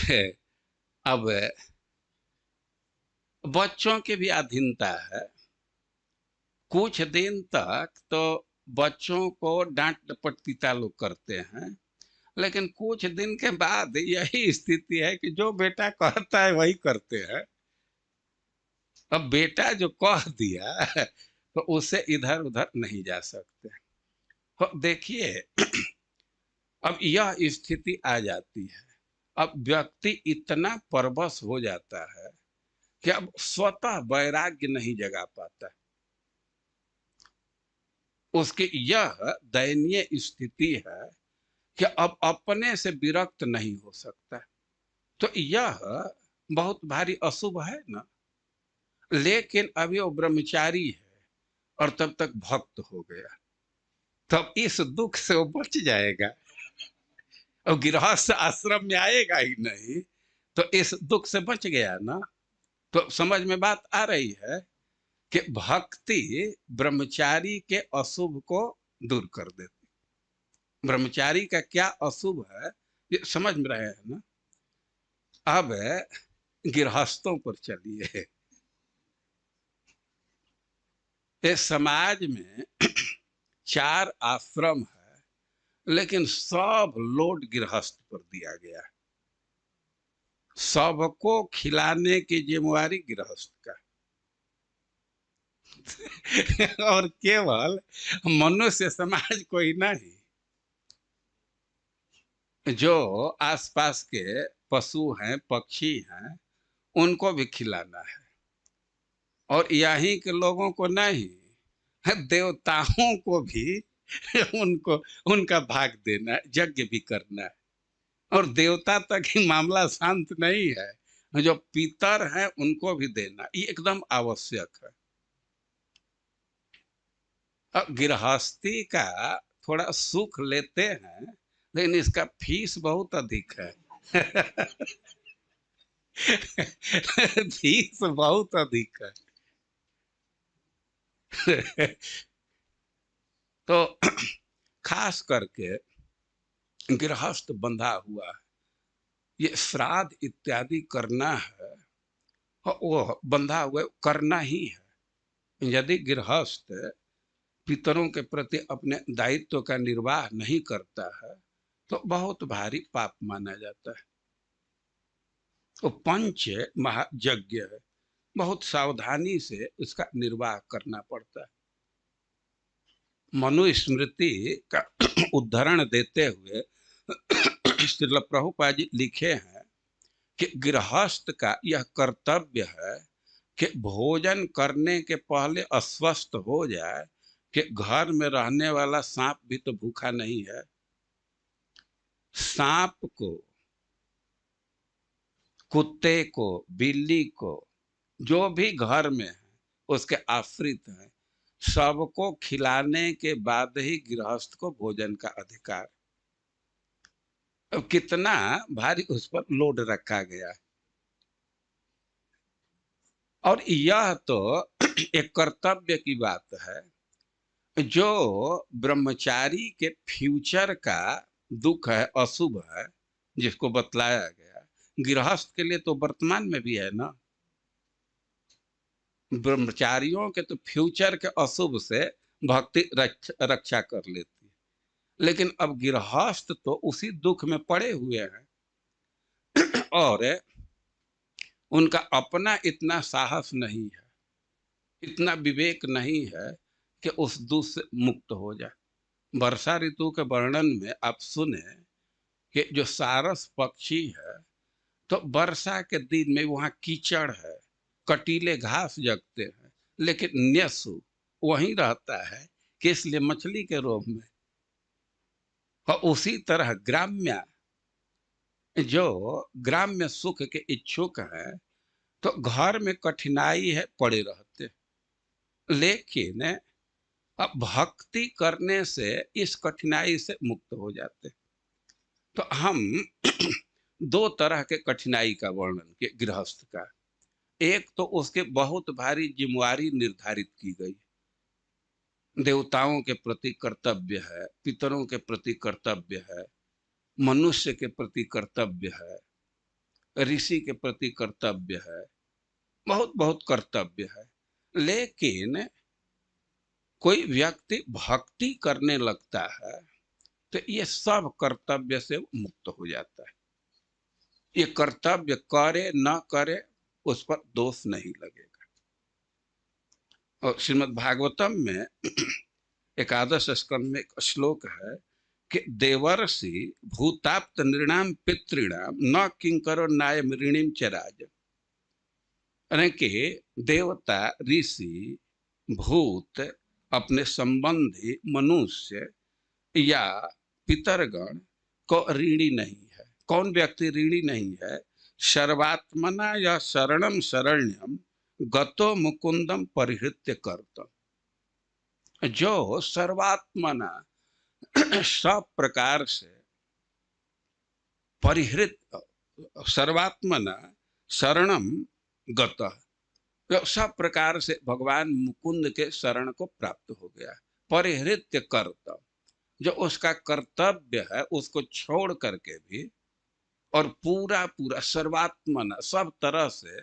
S1: अब बच्चों की भी अधीनता है। कुछ दिन तक तो बच्चों को डांट डपट पिता लोग करते हैं, लेकिन कुछ दिन के बाद यही स्थिति है कि जो बेटा कहता है वही करते हैं। अब बेटा जो कह दिया तो उससे इधर उधर नहीं जा सकते। तो देखिए अब यह स्थिति आ जाती है, अब व्यक्ति इतना परवश हो जाता है कि अब स्वतः वैराग्य नहीं जगा पाता। उसकी यह दयनीय स्थिति है कि अब अपने से विरक्त नहीं हो सकता। तो यह बहुत भारी अशुभ है ना। लेकिन अभी वो ब्रह्मचारी है और तब तक भक्त हो गया, तब इस दुख से वो बच जाएगा और गृहस्थ आश्रम में आएगा ही नहीं, तो इस दुख से बच गया ना। तो समझ में बात आ रही है कि भक्ति ब्रह्मचारी के अशुभ को दूर कर देती। ब्रह्मचारी का क्या अशुभ है ये समझ में रहे हैं ना। अब गृहस्थों पर चलिए। इस समाज में 4 आश्रम है, लेकिन सब लोड गृहस्थ पर दिया गया है। सबको खिलाने की जिम्मेवारी गृहस्थ का। और केवल मनुष्य समाज को ही नहीं, जो आसपास के पशु हैं पक्षी हैं उनको भी खिलाना है। और यहीं के लोगों को नहीं, देवताओं को भी उनको उनका भाग देना है, यज्ञ भी करना है। और देवता तक ही मामला शांत नहीं है, जो पितर हैं उनको भी देना, ये एकदम आवश्यक है। अब गृहस्थी का थोड़ा सुख लेते हैं, लेकिन इसका फीस बहुत अधिक है। फीस बहुत अधिक है। तो खास करके गृहस्थ बंधा हुआ है, ये श्राद्ध इत्यादि करना है, वो बंधा हुआ करना ही है। यदि गृहस्थ पितरों के प्रति अपने दायित्व का निर्वाह नहीं करता है तो बहुत भारी पाप माना जाता है। तो पंच महायज्ञ है, बहुत सावधानी से इसका निर्वाह करना पड़ता है। मनुस्मृति का उदाहरण देते हुए श्रील प्रभुपाद जी लिखे हैं कि गृहस्थ का यह कर्तव्य है कि भोजन करने के पहले अस्वस्थ हो जाए कि घर में रहने वाला सांप भी तो भूखा नहीं है। सांप को, कुत्ते को, बिल्ली को, जो भी घर में है उसके आश्रित हैं, सबको खिलाने के बाद ही गृहस्थ को भोजन का अधिकार। अब कितना भारी उस पर लोड रखा गया है। और यह तो एक कर्तव्य की बात है, जो ब्रह्मचारी के फ्यूचर का दुख है, अशुभ है, जिसको बतलाया गया। गृहस्थ के लिए तो वर्तमान में भी है ना। ब्रह्मचारियों के तो फ्यूचर के अशुभ से भक्ति रक्षा कर लेती है, लेकिन अब गृहस्थ तो उसी दुख में पड़े हुए हैं और उनका अपना इतना साहस नहीं है, इतना विवेक नहीं है कि उस दुख से मुक्त हो जाए। वर्षा ऋतु के वर्णन में आप सुने कि जो सारस पक्षी है, तो वर्षा के दिन में वहां कीचड़ है, कटीले घास जगते हैं, लेकिन न्यसु वहीं रहता है कि इसलिए मछली के रूप में। और उसी तरह ग्राम्य, जो ग्राम्य सुख के इच्छुक है तो घर में कठिनाई है पड़े रहते, लेकिन अब भक्ति करने से इस कठिनाई से मुक्त हो जाते। तो हम दो तरह के कठिनाई का वर्णन किए गृहस्थ का। एक तो उसके बहुत भारी जिम्मेवारी निर्धारित की गई, देवताओं के प्रति कर्तव्य है, पितरों के प्रति कर्तव्य है, मनुष्य के प्रति कर्तव्य है, ऋषि के प्रति कर्तव्य है, बहुत बहुत कर्तव्य है। लेकिन कोई व्यक्ति भक्ति करने लगता है तो ये सब कर्तव्य से मुक्त हो जाता है। ये कर्तव्य करे न करे उस पर दोष नहीं लगेगा। और श्रीमद् भागवतम में एकादश स्कंद में एक श्लोक है कि देवर्षि भूताप्त नृणाम पितृणाम न किंकरो नाय ऋणिम च राज। यानी कि देवता, ऋषि, भूत अपने संबंधी मनुष्य या पितरगण को ऋणी नहीं है। कौन व्यक्ति ऋणी नहीं है? सर्वात्मना या शरणम शरण्यम गतो मुकुंदम परिहृत्य कर्तम। जो सर्वात्मना सब प्रकार से परिहृत, सर्वात्मना शरणम गतः, सब प्रकार से भगवान मुकुंद के शरण को प्राप्त हो गया। परिहृत्य कर्तव्य, जो उसका कर्तव्य है उसको छोड़ करके भी और पूरा पूरा सर्वात्मना सब तरह से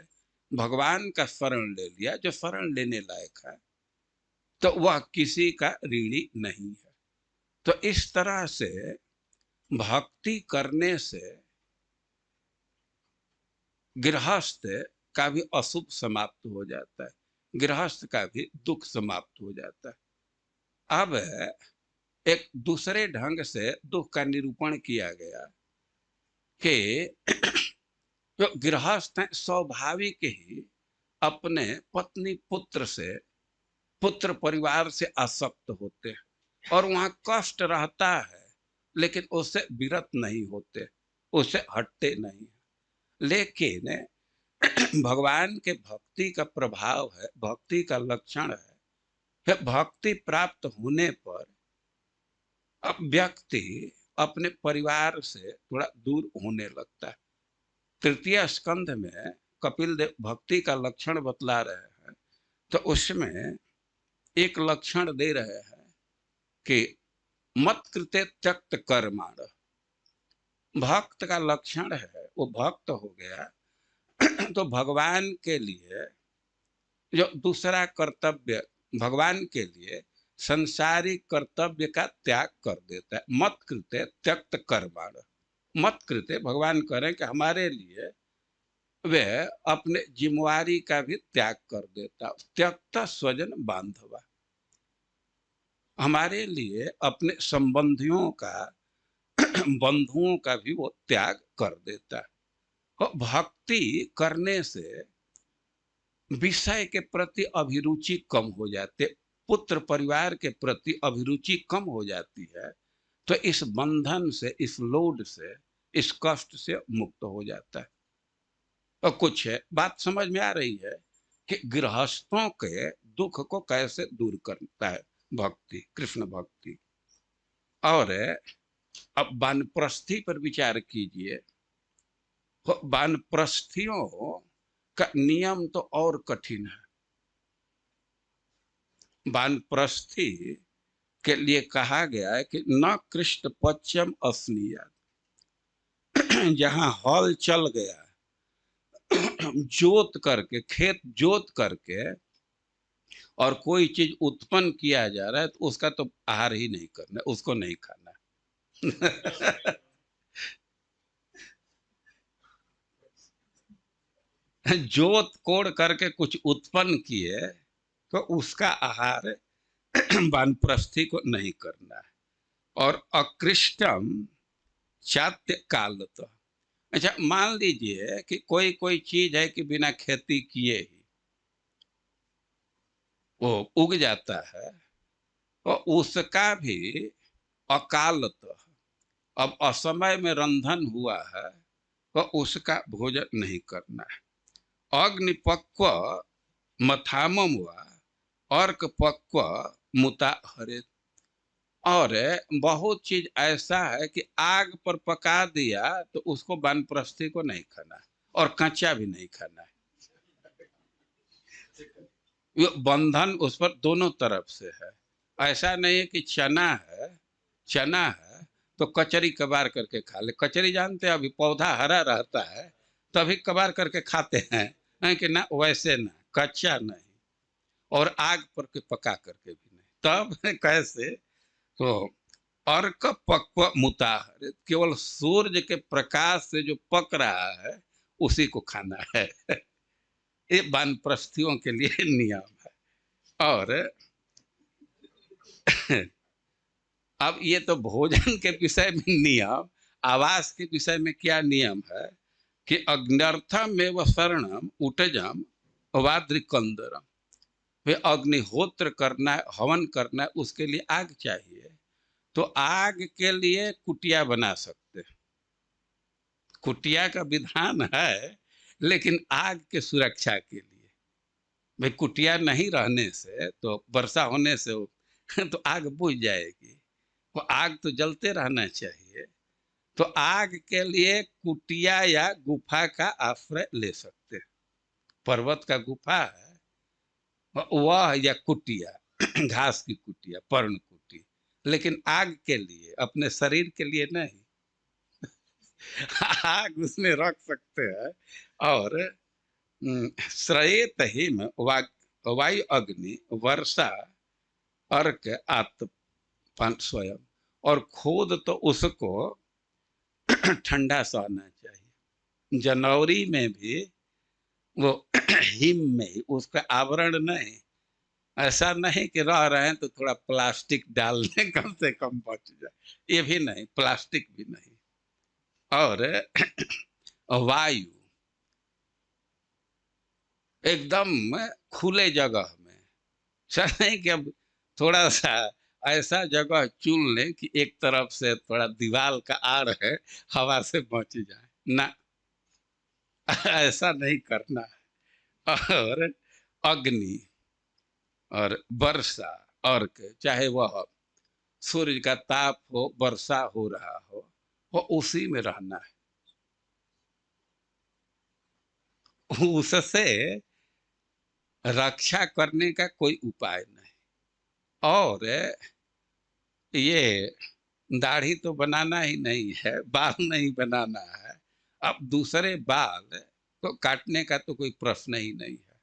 S1: भगवान का शरण ले लिया, जो शरण लेने लायक है, तो वह किसी का ऋणी नहीं है। तो इस तरह से भक्ति करने से गृहस्थ का भी अशुभ समाप्त हो जाता है, गृहस्थ का भी दुख समाप्त हो जाता है। अब एक दूसरे ढंग से दुख का निरूपण किया गया कि जो गृहस्थ हैं स्वाभाविक ही अपने पत्नी पुत्र से, पुत्र परिवार से आसक्त होते हैं और वहां कष्ट रहता है, लेकिन उससे विरत नहीं होते, उससे हटते नहीं। लेकिन भगवान के भक्ति का प्रभाव है, भक्ति का लक्षण है, भक्ति प्राप्त होने पर अब व्यक्ति अपने परिवार से थोड़ा दूर होने लगता है। तृतीय स्कंध में कपिल देव भक्ति का लक्षण बतला रहे हैं, तो उसमें एक लक्षण दे रहे हैं कि मत कृते त्यक्त कर्माण। भक्त का लक्षण है वो भक्त हो गया तो भगवान के लिए जो दूसरा कर्तव्य, भगवान के लिए संसारिक कर्तव्य का त्याग कर देता है। मत कृते त्यक्त कर्माण, मत कृते भगवान करें कि हमारे लिए वे अपने जिम्मेवारी का भी त्याग कर देता। त्यक्त स्वजन बांधवा, हमारे लिए अपने संबंधियों का बंधुओं का भी वो त्याग कर देता है। और भक्ति करने से विषय के प्रति अभिरुचि कम हो जाती है, पुत्र परिवार के प्रति अभिरुचि कम हो जाती है, तो इस बंधन से, इस लोड से, इस कष्ट से मुक्त हो जाता है। और कुछ है बात समझ में आ रही है कि गृहस्थों के दुख को कैसे दूर करता है भक्ति, कृष्ण भक्ति। और अब वानप्रस्थी पर विचार कीजिए। वानप्रस्थियों का नियम तो और कठिन है। वानप्रस्थी के लिए कहा गया है कि न कृष्ण पश्चिम अस्निया, जहां हल चल गया, जोत करके, खेत जोत करके और कोई चीज उत्पन्न किया जा रहा है तो उसका तो आहार ही नहीं करना, उसको नहीं खाना। जोत कोड़ करके कुछ उत्पन्न किए तो उसका आहार वानप्रस्थी को नहीं करना है। और अकृष्टम चात्य कालत। अच्छा, मान लीजिए कि कोई चीज है कि बिना खेती किए ही वो उग जाता है, तो उसका भी अकालतः अब असमय में रंधन हुआ है, तो उसका भोजन नहीं करना है। अग्निपक्व मथामम हुआ, अर्क पक्व मुता हरे। और बहुत चीज ऐसा है कि आग पर पका दिया तो उसको वानप्रस्थी को नहीं खाना है, और कच्चा भी नहीं खाना है। ये बंधन उस पर दोनों तरफ से है। ऐसा नहीं है कि चना है तो कचरी कबार करके खा ले। कचरी जानते हैं, अभी पौधा हरा रहता है तभी कबार करके खाते हैं, नहीं कि ना, वैसे ना, कच्चा नहीं, और आग पर के पका करके भी नहीं। तब कैसे? तो अर्क पक्व मुताहर, केवल सूर्य के प्रकाश से जो पक रहा है उसी को खाना है। ये वानप्रस्थियों के लिए नियम है। और अब ये तो भोजन के विषय में नियम, आवास के विषय में क्या नियम है कि अग्न्यर्थम में व शरणम उटजम वाद्रिकंदरम। वे अग्निहोत्र करना है, हवन करना है, उसके लिए आग चाहिए। तो आग के लिए कुटिया बना सकते हैं, कुटिया का विधान है, लेकिन आग के सुरक्षा के लिए। भाई कुटिया नहीं रहने से तो वर्षा होने से तो आग बुझ जाएगी, तो आग तो जलते रहना चाहिए। तो आग के लिए कुटिया या गुफा का आश्रय ले सकते हैं। पर्वत का गुफा है वह, या कुटिया घास की कुटिया, पर्ण कुटी, लेकिन आग के लिए, अपने शरीर के लिए नहीं। आग उसमें रख सकते हैं। और श्रेयत ही में वायु अग्नि वर्षा अर्क आत्मन स्वयं, और खुद तो उसको ठंडा सहना चाहिए। जनवरी में भी वो हिम में ही, उसका आवरण नहीं। ऐसा नहीं कि रह रहे हैं तो थोड़ा प्लास्टिक डाल दें, कम से कम बच जाए, ये भी नहीं, प्लास्टिक भी नहीं। और वायु एकदम खुले जगह में, सर नहीं कि अब थोड़ा सा ऐसा जगह चुन लें कि एक तरफ से थोड़ा दीवार का आड़ है, हवा से बच जाए ना, ऐसा नहीं करना है। और अग्नि और वर्षा, अर्क, चाहे वह सूर्य का ताप हो, वर्षा हो रहा हो, वो उसी में रहना है। उससे रक्षा करने का कोई उपाय नहीं। और ये दाढ़ी तो बनाना ही नहीं है, बाल नहीं बनाना है। अब दूसरे बाल तो काटने का तो कोई प्रश्न ही नहीं है।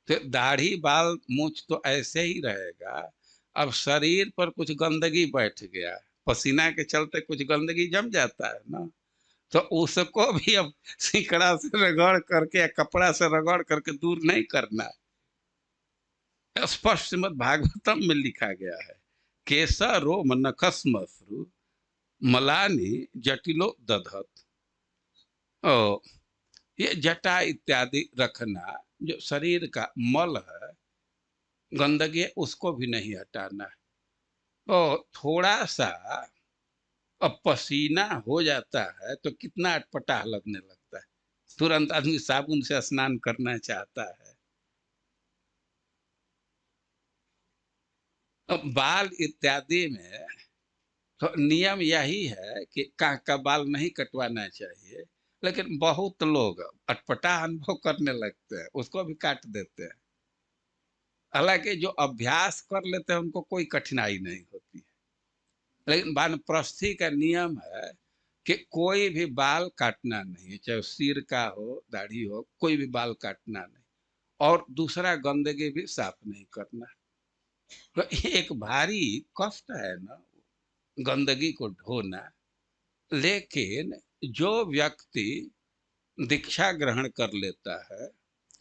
S1: तो दाढ़ी बाल मूछ तो ऐसे ही रहेगा। अब शरीर पर कुछ गंदगी बैठ गया, पसीना के चलते कुछ गंदगी जम जाता है ना, तो उसको भी अब सिकड़ा से रगड़ करके या कपड़ा से रगड़ करके दूर नहीं करना है। स्पष्ट श्रीमद् भागवतम में लिखा गया है, केसा रोम नखस्मश्रु मलानी जटिलो दधत। ओ, ये जटा इत्यादि रखना, जो शरीर का मल है, गंदगी है, उसको भी नहीं हटाना है। तो थोड़ा सा अब पसीना हो जाता है तो कितना अटपटा लगने लगता है, तुरंत आदमी साबुन से स्नान करना चाहता है। अब बाल इत्यादि में तो नियम यही है कि कान का बाल नहीं कटवाना चाहिए, लेकिन बहुत लोग अटपटा अनुभव करने लगते हैं, उसको भी काट देते हैं। हालांकि जो अभ्यास कर लेते हैं उनको कोई कठिनाई नहीं होती है। लेकिन वानप्रस्थी का नियम है कि कोई भी बाल काटना नहीं है, चाहे सिर का हो, दाढ़ी हो, कोई भी बाल काटना नहीं। और दूसरा, गंदगी भी साफ नहीं करना। तो एक भारी कष्ट है ना गंदगी को ढोना। लेकिन जो व्यक्ति दीक्षा ग्रहण कर लेता है,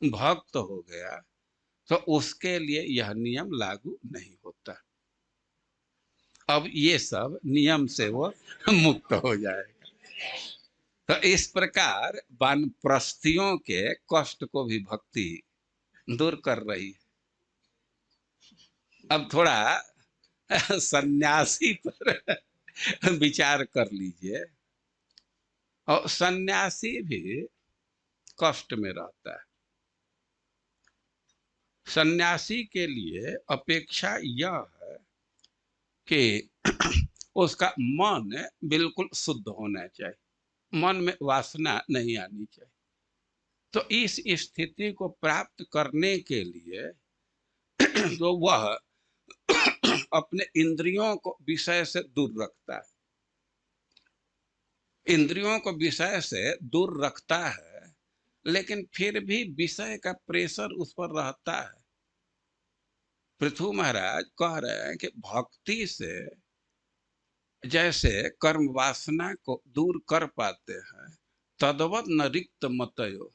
S1: भक्त हो गया, तो उसके लिए यह नियम लागू नहीं होता। अब ये सब नियम से वो मुक्त हो जाएगा। तो इस प्रकार वानप्रस्थियों के कष्ट को भी भक्ति दूर कर रही है। अब थोड़ा सन्यासी पर विचार कर लीजिए। और सन्यासी भी कष्ट में रहता है। सन्यासी के लिए अपेक्षा यह है कि उसका मन बिल्कुल शुद्ध होना चाहिए, मन में वासना नहीं आनी चाहिए। तो इस स्थिति को प्राप्त करने के लिए तो वह अपने इंद्रियों को विषय से दूर रखता है। इंद्रियों को विषय से दूर रखता है, लेकिन फिर भी विषय का प्रेशर उस पर रहता है। पृथु महाराज कह रहे हैं कि भक्ति से जैसे कर्म वासना को दूर कर पाते हैं, तद्वत न रिक्त मतयो।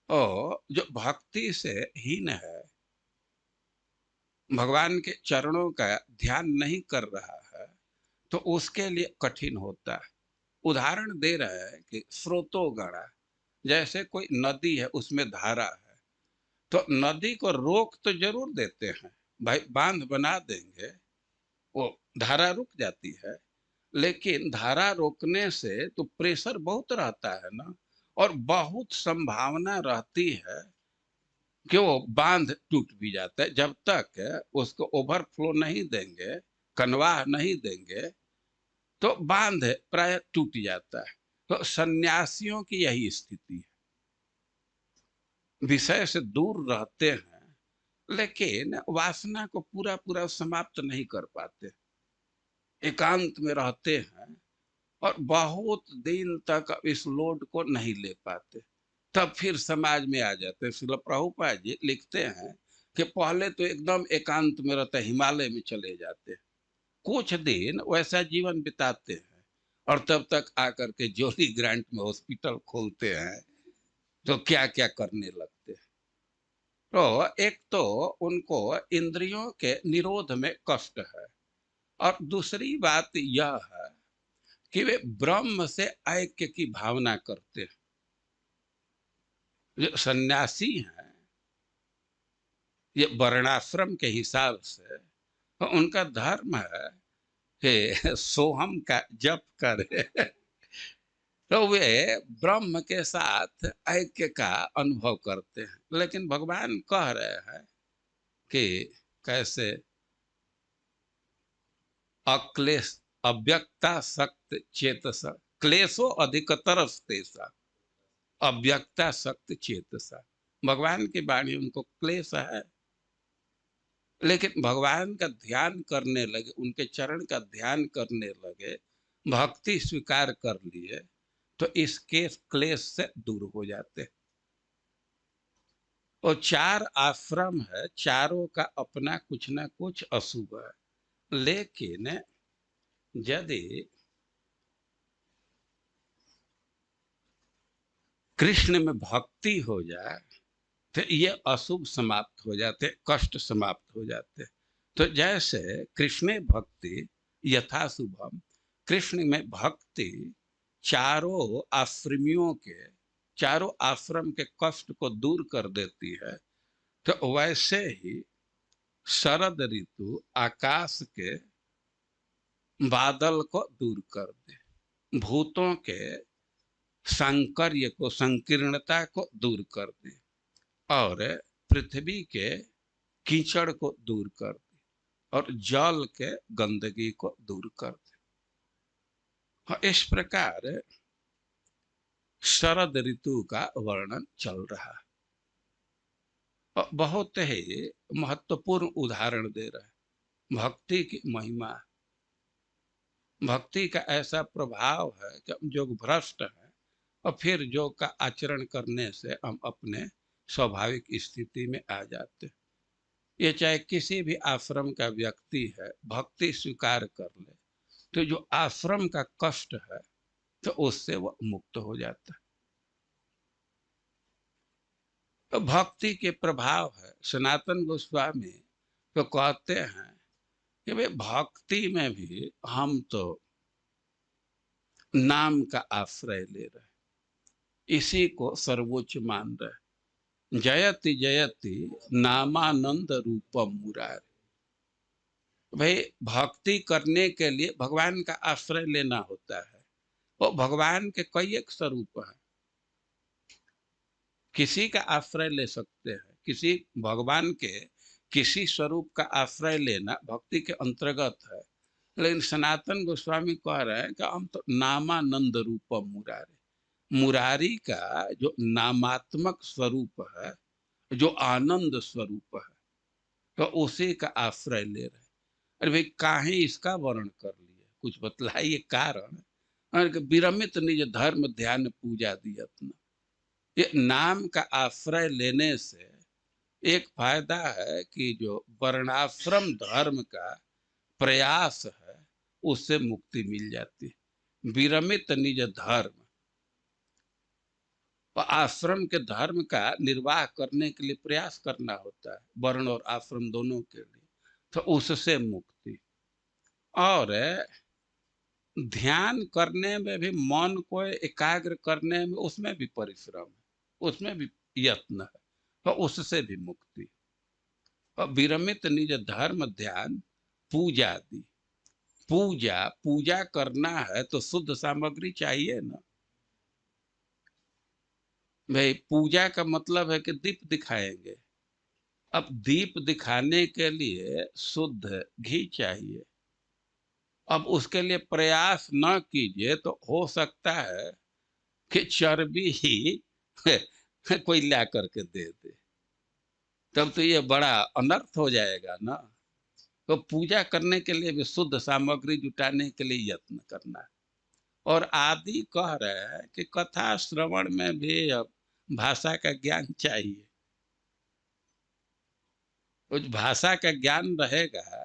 S1: और जो भक्ति से हीन है, भगवान के चरणों का ध्यान नहीं कर रहा है, तो उसके लिए कठिन होता है। उदाहरण दे रहे हैं कि स्रोतोगणा, जैसे कोई नदी है, उसमें धारा है, तो नदी को रोक तो जरूर देते हैं, भाई बांध बना देंगे, वो धारा रुक जाती है। लेकिन धारा रोकने से तो प्रेशर बहुत रहता है ना, और बहुत संभावना रहती है कि वो बांध टूट भी जाता है। जब तक उसको ओवरफ्लो नहीं देंगे, कनवाह नहीं देंगे, तो बांध प्राय टूट जाता है। तो सन्यासियों की यही स्थिति है, विषय से दूर रहते हैं, लेकिन वासना को पूरा पूरा समाप्त नहीं कर पाते, एकांत में रहते हैं और बहुत दिन तक इस लोड को नहीं ले पाते, तब फिर समाज में आ जाते हैं। श्रील प्रभुपाद जी लिखते हैं कि पहले तो एकदम एकांत में रहते, हिमालय में चले जाते, कुछ दिन वैसा जीवन बिताते हैं, और तब तक आकर के जोली ग्रांट में हॉस्पिटल खोलते हैं, तो क्या क्या करने लगते हैं। तो एक तो उनको इंद्रियों के निरोध में कष्ट है, और दूसरी बात यह है कि वे ब्रह्म से ऐक्य की भावना करते हैं। जो सन्यासी हैं, ये वर्णाश्रम के हिसाब से तो उनका धर्म है कि सोहम का जप करे। तो वे ब्रह्म के साथ ऐक्य का अनुभव करते हैं। लेकिन भगवान कह रहे हैं कि कैसे अक्लेश अव्यक्ता सक्त चेतस क्लेशो अधिकतर तेसा, अव्यक्ता सक्त चेतसा। भगवान की वाणी उनको क्लेश है, लेकिन भगवान का ध्यान करने लगे, उनके चरण का ध्यान करने लगे, भक्ति स्वीकार कर लिए, तो इसके क्लेश से दूर हो जाते। और चार आश्रम है, चारों का अपना कुछ ना कुछ अशुभ है, लेकिन यदि कृष्ण में भक्ति हो जाए तो ये अशुभ समाप्त हो जाते, कष्ट समाप्त हो जाते। तो जैसे कृष्ण भक्ति यथा शुभम, कृष्ण में भक्ति चारों आश्रमियों के, चारों आश्रम के कष्ट को दूर कर देती है, तो वैसे ही शरद ऋतु आकाश के बादल को दूर कर दे, भूतों के सांकर्य को, संकीर्णता को दूर कर दे, और पृथ्वी के कीचड़ को दूर कर दे, और जल के गंदगी को दूर कर दे। इस प्रकार शरद ऋतु का वर्णन चल रहा है, और बहुत ही महत्वपूर्ण उदाहरण दे रहा है भक्ति की महिमा। भक्ति का ऐसा प्रभाव है कि हम जो भ्रष्ट हैं, और फिर योग का आचरण करने से हम अपने स्वाभाविक स्थिति में आ जाते हैं। ये चाहे किसी भी आश्रम का व्यक्ति है, भक्ति स्वीकार कर ले, तो जो आश्रम का कष्ट है, तो उससे वो मुक्त हो जाता है। तो भक्ति के प्रभाव है। सनातन गोस्वामी तो कहते हैं कि भाई भक्ति में भी हम तो नाम का आश्रय ले रहे, इसी को सर्वोच्च मान रहे। जयति जयति नामानंद रूपम मुरारे। भाई भक्ति करने के लिए भगवान का आश्रय लेना होता है। वो भगवान के कई एक स्वरूप है, किसी का आश्रय ले सकते हैं, किसी भगवान के किसी स्वरूप का आश्रय लेना भक्ति के अंतर्गत है। लेकिन सनातन गोस्वामी कह रहे हैं कि हम तो नामानंद रूपम मुरारी, मुरारी का जो नामात्मक स्वरूप है, जो आनंद स्वरूप है, तो उसी का आश्रय ले रहे हैं। अरे भाई काहे इसका वर्णन कर लिए, कुछ बतलाइए कारण। और कि विरमित निज धर्म ध्यान पूजा दियत। ये नाम का आश्रय लेने से एक फायदा है कि जो वर्णाश्रम धर्म का प्रयास है उससे मुक्ति मिल जाती है। विरमित निज धर्म, और आश्रम के धर्म का निर्वाह करने के लिए प्रयास करना होता है, वर्ण और आश्रम दोनों के लिए, तो उससे मुक्ति। और ध्यान करने में भी, मन को एकाग्र करने में, उसमें भी परिश्रम है, उसमें भी यत्न है, तो उससे भी मुक्ति। और विरमित निज धर्म ध्यान पूजा दी। पूजा पूजा करना है तो शुद्ध सामग्री चाहिए ना भाई। पूजा का मतलब है कि दीप दिखाएंगे। अब दीप दिखाने के लिए शुद्ध घी चाहिए। अब उसके लिए प्रयास न कीजिए तो हो सकता है कि चर्बी ही कोई ला करके दे दे, तब तो ये बड़ा अनर्थ हो जाएगा ना। तो पूजा करने के लिए भी शुद्ध सामग्री जुटाने के लिए यत्न करना है। और आदि कह रहे हैं कि कथा श्रवण में भी अब भाषा का ज्ञान चाहिए। उस भाषा का ज्ञान रहेगा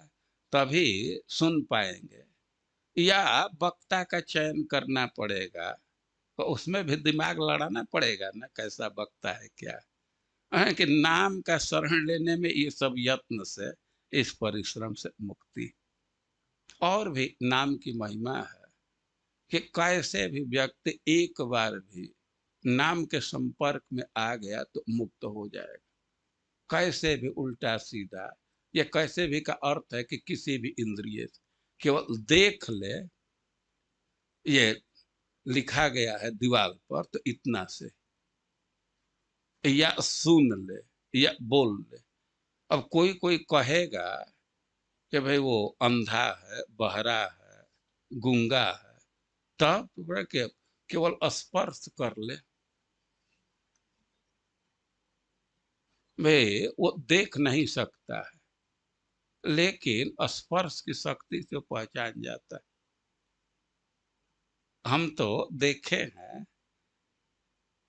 S1: तभी सुन पाएंगे, या वक्ता का चयन करना पड़ेगा, तो उसमें भी दिमाग लड़ाना पड़ेगा ना, कैसा वक्ता है क्या है। कि नाम का शरण लेने में ये सब यत्न से, इस परिश्रम से मुक्ति। और भी नाम की महिमा है कि कैसे भी व्यक्ति एक बार भी नाम के संपर्क में आ गया तो मुक्त हो जाएगा। कैसे भी उल्टा सीधा, या कैसे भी का अर्थ है कि किसी भी इंद्रिय से केवल देख ले, ये लिखा गया है दीवार पर तो इतना से, या सुन ले, या बोल ले। अब कोई कोई कहेगा कि भाई वो अंधा है, बहरा है, गूंगा है, तब के केवल स्पर्श कर ले, भाई वो देख नहीं सकता है, लेकिन स्पर्श की शक्ति से पहचान जाता है। हम तो देखे हैं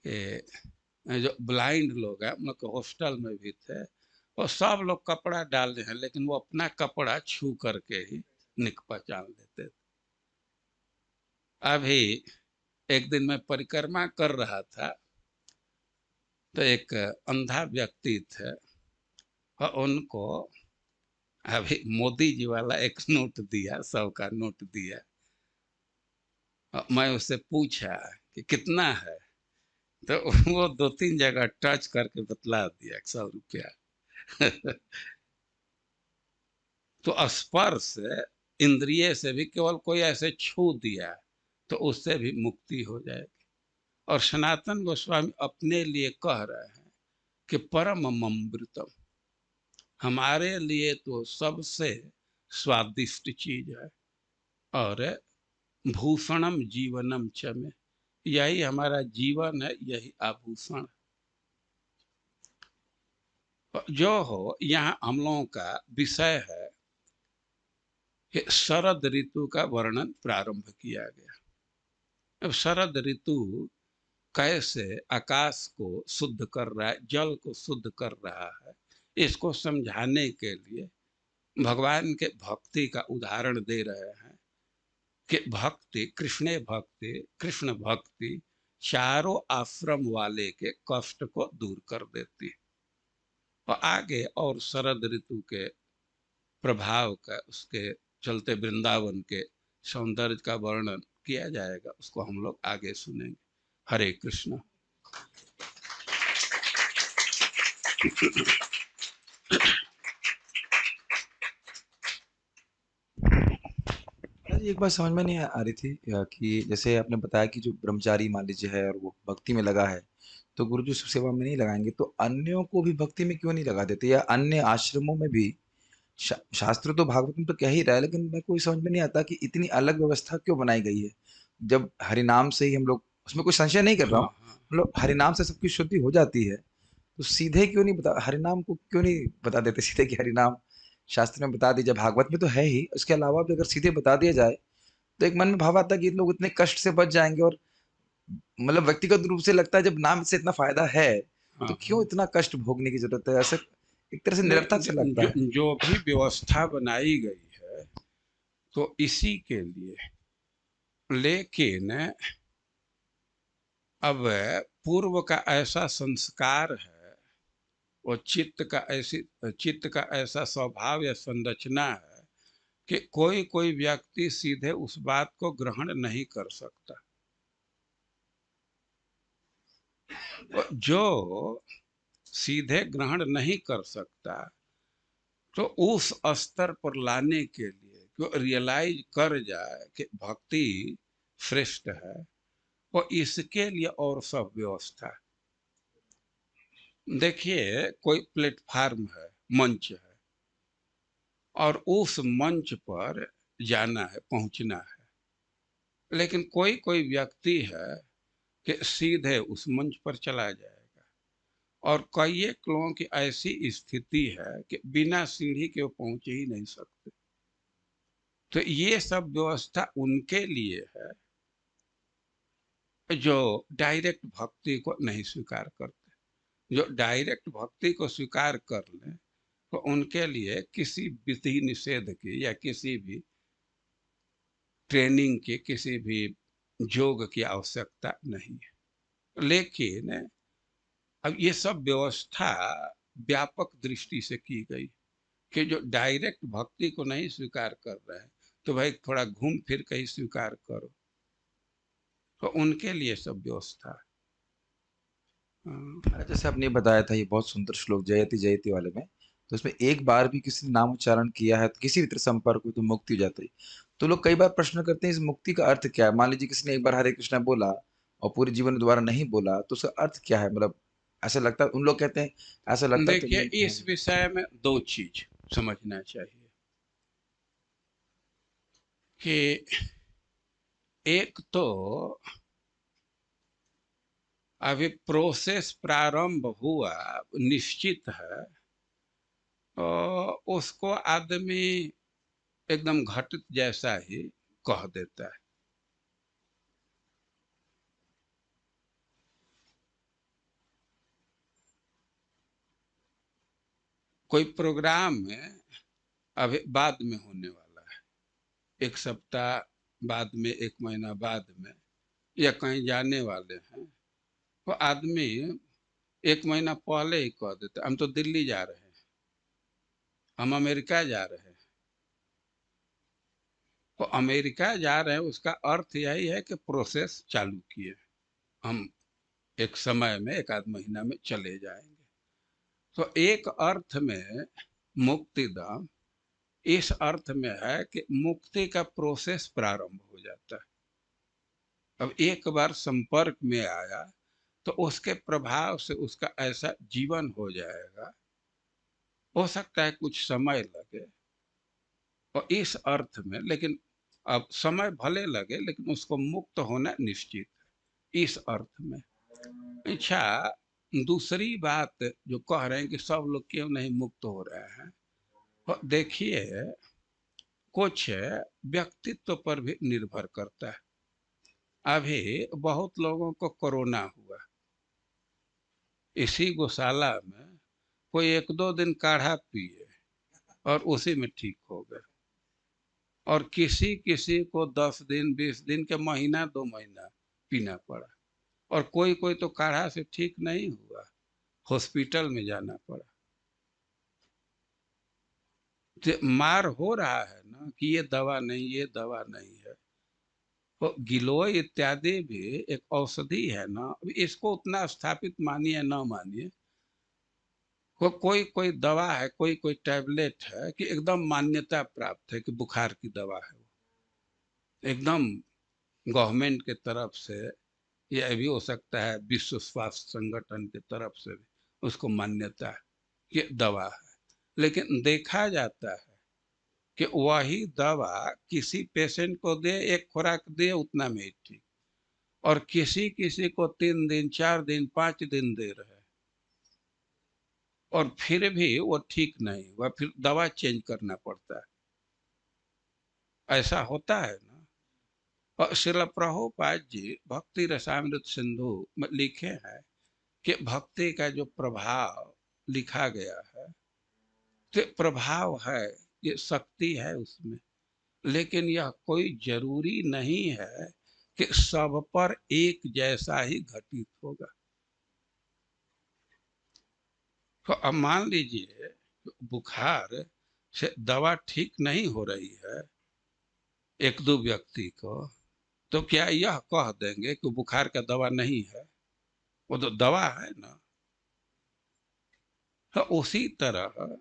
S1: कि जो ब्लाइंड लोग हैं, हम लोग के हॉस्टल में भी थे, और सब लोग कपड़ा डाल रहे हैं, लेकिन वो अपना कपड़ा छू करके ही निक पहचान लेते थे। अभी एक दिन मैं परिक्रमा कर रहा था तो एक अंधा व्यक्ति थे, और उनको अभी मोदी जी वाला एक नोट दिया, 100 का नोट दिया। और मैं उससे पूछा कि कितना है, तो वो 2-3 जगह टच करके बतला दिया 100 रुपया। तो स्पर्श इंद्रिय से भी केवल कोई ऐसे छू दिया तो उससे भी मुक्ति हो जाएगी। और सनातन गोस्वामी अपने लिए कह रहे हैं कि परम अमृतम, हमारे लिए तो सबसे स्वादिष्ट चीज है, और भूषणम जीवनम च में, यही हमारा जीवन है, यही आभूषण। जो हो, यहाँ हम लोगों का विषय है कि शरद ऋतु का वर्णन प्रारंभ किया गया। अब शरद ऋतु कैसे आकाश को शुद्ध कर रहा है, जल को शुद्ध कर रहा है, इसको समझाने के लिए भगवान के भक्ति का उदाहरण दे रहे हैं कि भक्ति, कृष्ण भक्ति चारों आश्रम वाले के कष्ट को दूर कर देती है। और आगे और शरद ऋतु के प्रभाव का, उसके चलते वृंदावन के सौंदर्य का वर्णन किया जाएगा, उसको हम लोग आगे सुनेंगे। हरे कृष्ण।
S3: जी, एक बात समझ में नहीं आ रही थी कि जैसे आपने बताया कि जो ब्रह्मचारी मान लीजिए है और वो भक्ति में लगा है, तो गुरु जी उसको सेवा में नहीं लगाएंगे, तो अन्यों को भी भक्ति में क्यों नहीं लगा देते, या अन्य आश्रमों में भी शास्त्र तो भागवत में तो कह ही रहा है, लेकिन मेरे को समझ में नहीं आता कि इतनी अलग व्यवस्था क्यों बनाई गई है। जब हरिनाम से ही हम लोग, उसमें कोई संशय नहीं कर रहा
S1: हाँ
S3: हूँ,
S1: हाँ।
S3: मतलब हरिनाम से सबकी शुद्धि हो जाती है, तो सीधे क्यों नहीं बता, हरिनाम को क्यों नहीं बता देते सीधे कि हरिनाम शास्त्र में बता दीजिए, भागवत में तो है ही, उसके अलावा भी अगर सीधे बता दिया जाए तो एक मन में भाव आता है कि लोग इतने कष्ट से बच जाएंगे, और मतलब व्यक्तिगत रूप से लगता है जब नाम से इतना फायदा है तो
S1: हाँ
S3: क्यों
S1: हाँ।
S3: इतना कष्ट भोगने की जरूरत है, ऐसा एक तरह से
S1: नहीं,
S3: निरर्थक से लगता है।
S1: जो भी व्यवस्था बनाई गई है तो इसी के लिए, लेकिन अब पूर्व का ऐसा संस्कार है, वो चित्त का ऐसा स्वभाव या संरचना है कि कोई कोई व्यक्ति सीधे उस बात को ग्रहण नहीं कर सकता। और जो सीधे ग्रहण नहीं कर सकता, तो उस स्तर पर लाने के लिए, जो रियलाइज कर जाए कि भक्ति श्रेष्ठ है, और इसके लिए और सब व्यवस्था। देखिए, कोई प्लेटफार्म है, मंच है, और उस मंच पर जाना है, पहुंचना है, लेकिन कोई कोई व्यक्ति है कि सीधे उस मंच पर चला जाएगा, और कई एक लोगों की ऐसी स्थिति है कि बिना सीढ़ी के वो पहुंच ही नहीं सकते। तो ये सब व्यवस्था उनके लिए है जो डायरेक्ट भक्ति को नहीं स्वीकार करते। जो डायरेक्ट भक्ति को स्वीकार कर लें तो उनके लिए किसी विधि निषेध की या किसी भी ट्रेनिंग की, किसी भी योग की आवश्यकता नहीं है। लेकिन अब ये सब व्यवस्था व्यापक दृष्टि से की गई कि जो डायरेक्ट भक्ति को नहीं स्वीकार कर रहे हैं, तो भाई थोड़ा घूम फिर के ही स्वीकार करो। तो उनके लिए सब व्यवस्था है। हाँ।
S3: जैसे आपने बताया था ये बहुत सुंदर श्लोक जयति जयति वाले में, तो उसमें एक बार भी किसी ने नाम उच्चारण किया है तो किसी भी तरह संपर्क हो तो मुक्ति हो जाती है। तो लोग कई बार प्रश्न करते हैं इस मुक्ति का अर्थ क्या है, मान लीजिए किसी ने एक बार हरे कृष्णा बोला और पूरे जीवन में दोबारा नहीं बोला, तो उसका अर्थ क्या है, मतलब ऐसा लगता है, उन लोग कहते हैं ऐसा लगता है तो
S1: देखिए,
S3: नहीं है।
S1: इस विषय में दो चीज समझना चाहिए कि एक तो अभी प्रोसेस प्रारंभ हुआ, निश्चित है, तो उसको आदमी एकदम घटित जैसा ही कह देता है। कोई प्रोग्राम में अभी बाद में होने वाला है, एक सप्ताह बाद में, एक महीना बाद में, या कहीं जाने वाले हैं, तो आदमी एक महीना पहले ही कह देता है हम तो दिल्ली जा रहे हैं, हम अमेरिका जा रहे हैं। तो अमेरिका जा रहे हैं उसका अर्थ यही है कि प्रोसेस चालू किए, हम एक समय में, एक आध महीना में चले जाएंगे। तो एक अर्थ में मुक्तिधाम इस अर्थ में है कि मुक्ति का प्रोसेस प्रारंभ हो जाता है। अब एक बार संपर्क में आया तो उसके प्रभाव से उसका ऐसा जीवन हो जाएगा, हो सकता है कुछ समय लगे, और इस अर्थ में, लेकिन अब समय भले लगे लेकिन उसको मुक्त होना निश्चित है, इस अर्थ में। अच्छा, दूसरी बात जो कह रहे हैं कि सब लोग क्यों नहीं मुक्त हो रहे हैं, तो देखिए, कुछ व्यक्तित्व पर भी निर्भर करता है। अभी बहुत लोगों को कोरोना हुआ, इसी गौशाला में कोई एक दो दिन काढ़ा पिए और उसी में ठीक हो गए, और किसी किसी को 10 दिन, 20 दिन के, महीना 2 महीना पीना पड़ा, और कोई कोई तो काढ़ा से ठीक नहीं हुआ, हॉस्पिटल में जाना पड़ा। तो मार हो रहा है ना कि ये दवा नहीं, ये दवा नहीं है। तो गिलोय इत्यादि भी एक औषधि है ना, अब इसको उतना स्थापित मानिए ना मानिए, कोई कोई दवा है, कोई कोई टैबलेट है कि एकदम मान्यता प्राप्त है कि बुखार की दवा है, एकदम गवर्नमेंट के तरफ से, यह भी हो सकता है विश्व स्वास्थ्य संगठन की तरफ से भी उसको मान्यता है कि दवा है। लेकिन देखा जाता है कि वही दवा किसी पेशेंट को दे, एक खुराक दे उतना में ही ठीक, और किसी किसी को 3 दिन 4 दिन 5 दिन दे रहे हैं, और फिर भी वो ठीक नहीं हुआ, फिर दवा चेंज करना पड़ता है। ऐसा होता है ना। और श्रील प्रभुपाद जी भक्ति रसामृत सिंधु में लिखे हैं कि भक्ति का जो प्रभाव लिखा गया है, तो प्रभाव है, ये शक्ति है उसमें, लेकिन यह कोई जरूरी नहीं है कि सब पर एक जैसा ही घटित होगा। तो अब मान लीजिए बुखार से दवा ठीक नहीं हो रही है एक दो व्यक्ति को, तो क्या यह कह देंगे कि बुखार का दवा नहीं है? वो तो दवा है ना। तो उसी तरह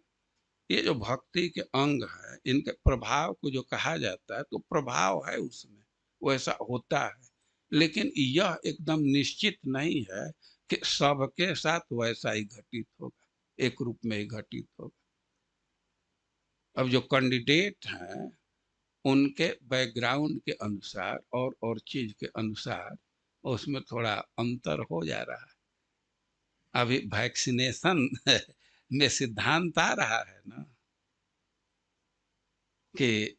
S1: ये जो भक्ति के अंग है, इनके प्रभाव को जो कहा जाता है, तो प्रभाव है उसमें, वैसा होता है, लेकिन यह एकदम निश्चित नहीं है कि सबके साथ वैसा ही घटित होगा, एक रूप में ही घटित होगा। अब जो कैंडिडेट हैं उनके बैकग्राउंड के अनुसार और चीज के अनुसार उसमें थोड़ा अंतर हो जा रहा है। अभी वैक्सीनेशन में सिद्धांत आ रहा है ना कि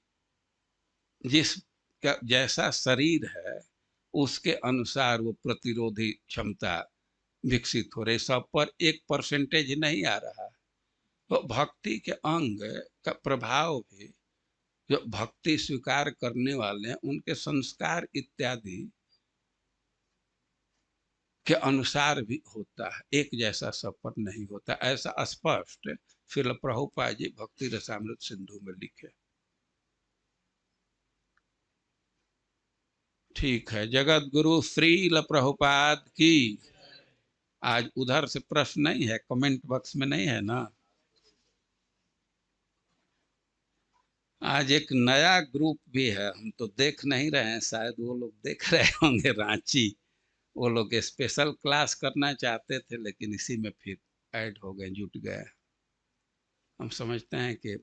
S1: जिसका जैसा शरीर है उसके अनुसार वो प्रतिरोधी क्षमता विकसित हो रही, सब पर एक परसेंटेज नहीं आ रहा है। तो भक्ति के अंग का प्रभाव भी जो भक्ति स्वीकार करने वाले हैं उनके संस्कार इत्यादि के अनुसार भी होता है, एक जैसा सब पर नहीं होता। ऐसा स्पष्ट श्रील प्रभुपाद जी भक्ति रसामृत सिंधु में लिखे। ठीक है, जगत गुरु श्रील प्रभुपाद की। आज उधर से प्रश्न नहीं है, कमेंट बॉक्स में नहीं है ना। आज एक नया ग्रुप भी है, हम तो देख नहीं रहे हैं, शायद वो लोग देख रहे होंगे, रांची। वो लोग स्पेशल क्लास करना चाहते थे लेकिन इसी में फिर ऐड हो गए, जुट गए। हम समझते हैं कि